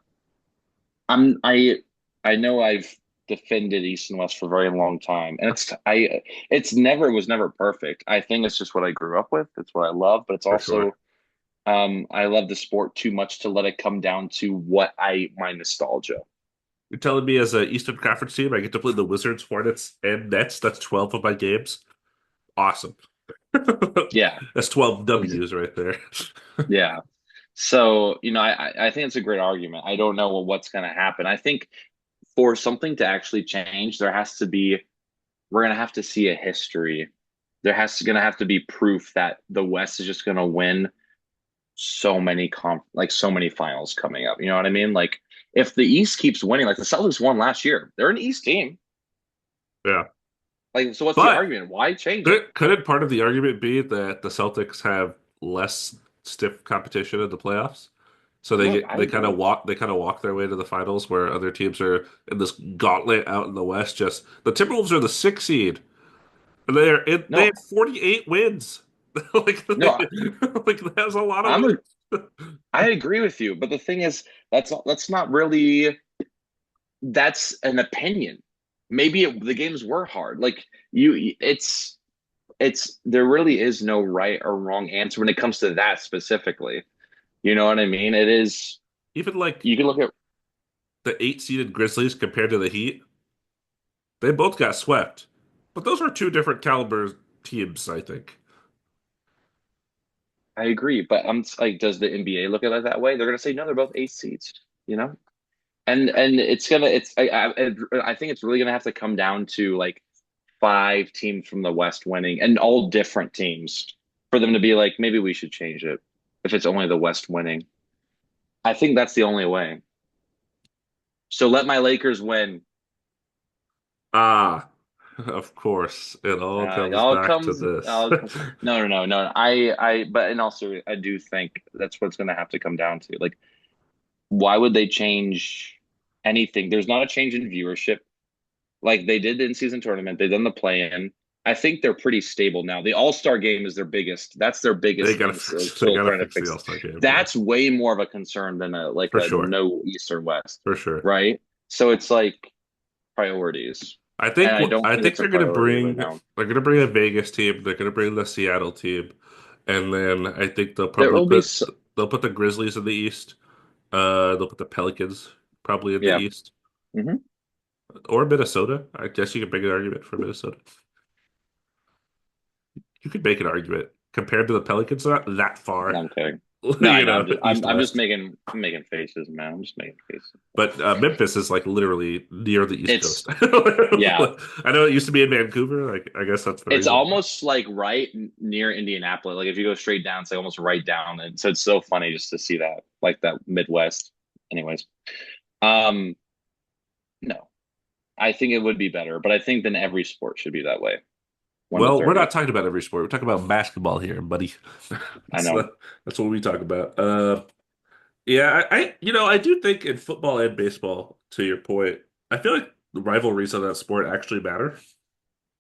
I'm I know I've defended East and West for a very long time, and it was never perfect. I think it's just what I grew up with. It's what I love, but it's for sure. also I love the sport too much to let it come down to my nostalgia. You're telling me as a Eastern Conference team, I get to play the Wizards, Hornets, and Nets. That's 12 of my games. Awesome. Yeah. That's 12 W's right there. Yeah. So, I think it's a great argument. I don't know what's going to happen. I think for something to actually change, we're going to have to see a history. Going to have to be proof that the West is just going to win so many finals coming up. You know what I mean? Like if the East keeps winning, like the Celtics won last year, they're an East team. Yeah. Like, so what's the But argument? Why change it? couldn't part of the argument be that the Celtics have less stiff competition in the playoffs? So Look, I agree. they kind of walk their way to the finals where other teams are in this gauntlet out in the West. Just the Timberwolves are the sixth seed. And they No, had 48 wins. Like no, like that's a lot of I'm a, wins. I agree with you, but the thing is, that's not really that's an opinion. Maybe the games were hard. Like it's there really is no right or wrong answer when it comes to that specifically. You know what I mean? It is Even like you can look at the eight seeded Grizzlies compared to the Heat, they both got swept. But those were two different caliber teams, I think. I agree, but I'm like, does the NBA look at it that way? They're gonna say no, they're both eight seeds, you know? And I think it's really gonna have to come down to like five teams from the West winning and all different teams for them to be like, maybe we should change it if it's only the West winning. I think that's the only way. So let my Lakers win. Ah, of course. It all It comes all back to comes, this. no, no, no, no. But in all seriousness, I do think that's what it's going to have to come down to. Like, why would they change anything? There's not a change in viewership. Like they did the in-season tournament, they've done the play-in. I think they're pretty stable now. The All-Star game is their biggest. That's their biggest thing. So they're They still gotta trying to fix the fix. All-Star game, yeah. That's way more of a concern than For a sure. no East or West, For sure. right? So it's like priorities, and I don't I think think it's a priority right now. they're gonna bring a Vegas team, they're gonna bring the Seattle team, and then I think There will be, they'll put the Grizzlies in the East. They'll put the Pelicans probably in the yeah. East. Hmm. Or Minnesota. I guess you could make an argument for Minnesota. You could make an argument compared to the Pelicans, not that No, far, I'm kidding. No, I you know. know, East I'm just West. I'm making faces, man. I'm just making faces. But Memphis is like literally near the East Coast. It's yeah. I know it used to be in Vancouver. Like I guess that's the It's reason. almost like near Indianapolis. Like if you go straight down, it's like almost right down. And so it's so funny just to see that, like that Midwest. Anyways, um, no, I think it would be better, but I think then every sport should be that way. 1 to Well, we're not 30. talking about every sport. We're talking about basketball here, buddy. I That's know. that's what we talk about. Yeah, I do think in football and baseball, to your point, I feel like the rivalries of that sport actually matter.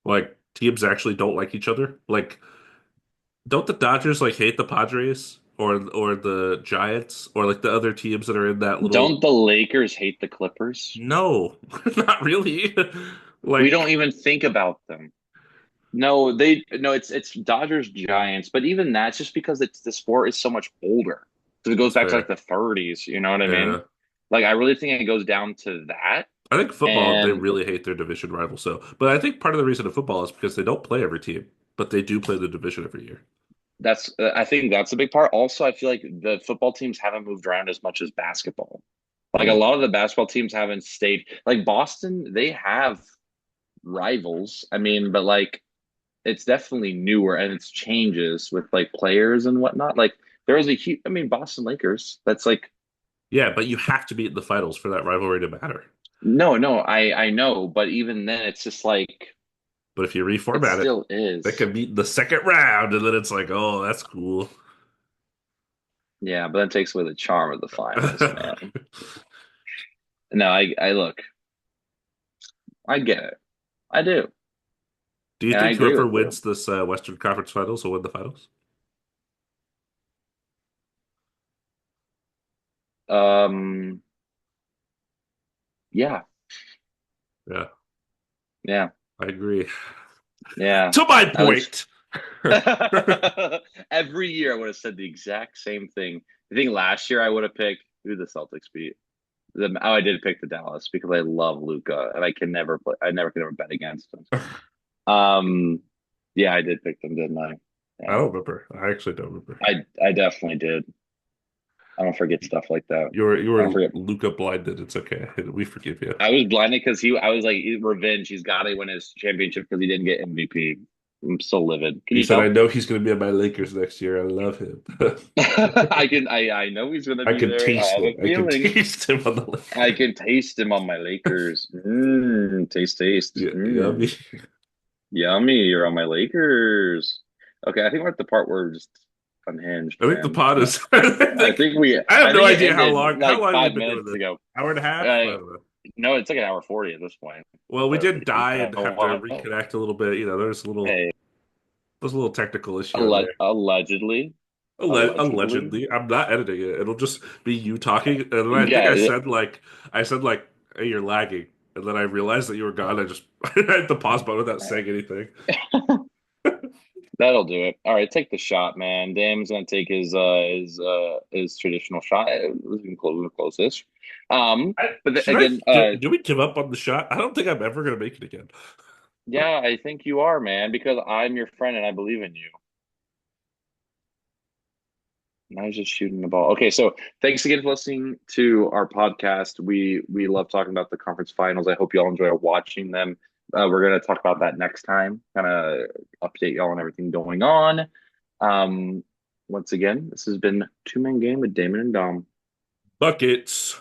Like teams actually don't like each other. Like, don't the Dodgers like hate the Padres or the Giants or like the other teams that are in that little? Don't the Lakers hate the Clippers? No, not really. We don't Like, even think about them. No, they no, it's Dodgers Giants, but even that's just because it's the sport is so much older. So it goes that's back to like fair. the 30s, you know what I mean? Yeah. Like I really think it goes down to that. I think football, they And really hate their division rival. So, but I think part of the reason of football is because they don't play every team, but they do play the division every year. that's I think that's a big part. Also, I feel like the football teams haven't moved around as much as basketball. Like a Mm. lot of the basketball teams haven't stayed. Like Boston, they have rivals. I mean, but like it's definitely newer and it's changes with like players and whatnot. Like there was a huge, I mean, Boston Lakers. That's like Yeah, but you have to be in the finals for that rivalry to matter. no, I know, but even then, it's just like But if you it reformat it, still they is. can meet in the second round, and then it's like, oh, that's cool. Yeah, but that takes away the charm of the finals, man. No, I look, I get it, I do, Do you and I think agree whoever with you. wins this Western Conference Finals will win the finals? Um, yeah, Yeah, yeah, I agree. yeah. To my At least point. every year I would have said the exact same thing. I think last year I would have picked who the Celtics beat. I did pick the Dallas because I love Luca and I can never play. I never can ever bet against him. Um, yeah, I did pick them, didn't I? I Yeah, don't remember. I actually don't remember. I definitely did. I don't forget stuff like that. You I don't were forget. Luca blinded. It's okay. We forgive you. I was blinded because he. I was like, revenge. He's got to win his championship because he didn't get MVP. I'm so livid. Can He you said, "I tell? know he's going to be on my Lakers next year. I love him. I can. I know he's gonna I be can there. I taste have it. a I can feeling. taste him on the I Lakers. can taste him on my Lakers. Taste, taste. Yeah, yummy. Yummy. You're on my Lakers. Okay, I think we're at the part where we're just unhinged, I think the man. pod is. I think we. I have I no think it idea ended how like long we've five been doing minutes this. ago. Hour and a half. I Uh, don't know. no, it's like an hour 40 at this point. Well, we But did you die and know have to what? reconnect a little bit. Hey, There's a little technical issue in there. allegedly, allegedly. Allegedly, I'm not editing it. It'll just be you talking, and then I think Yeah, I said like, "Hey, you're lagging," and then I realized that you were gone. I just I hit the pause button without saying anything. that'll do it. All right, take the shot, man. Dam's gonna take his traditional shot. We can close this. But Should I again, do we give up on the shot? I don't think I'm ever gonna make it again. yeah, I think you are, man, because I'm your friend and I believe in you. And I was just shooting the ball. Okay, so thanks again for listening to our podcast. We love talking about the conference finals. I hope you all enjoy watching them. We're gonna talk about that next time. Kind of update y'all on everything going on. Um, once again, this has been Two Man Game with Damon and Dom. Buckets.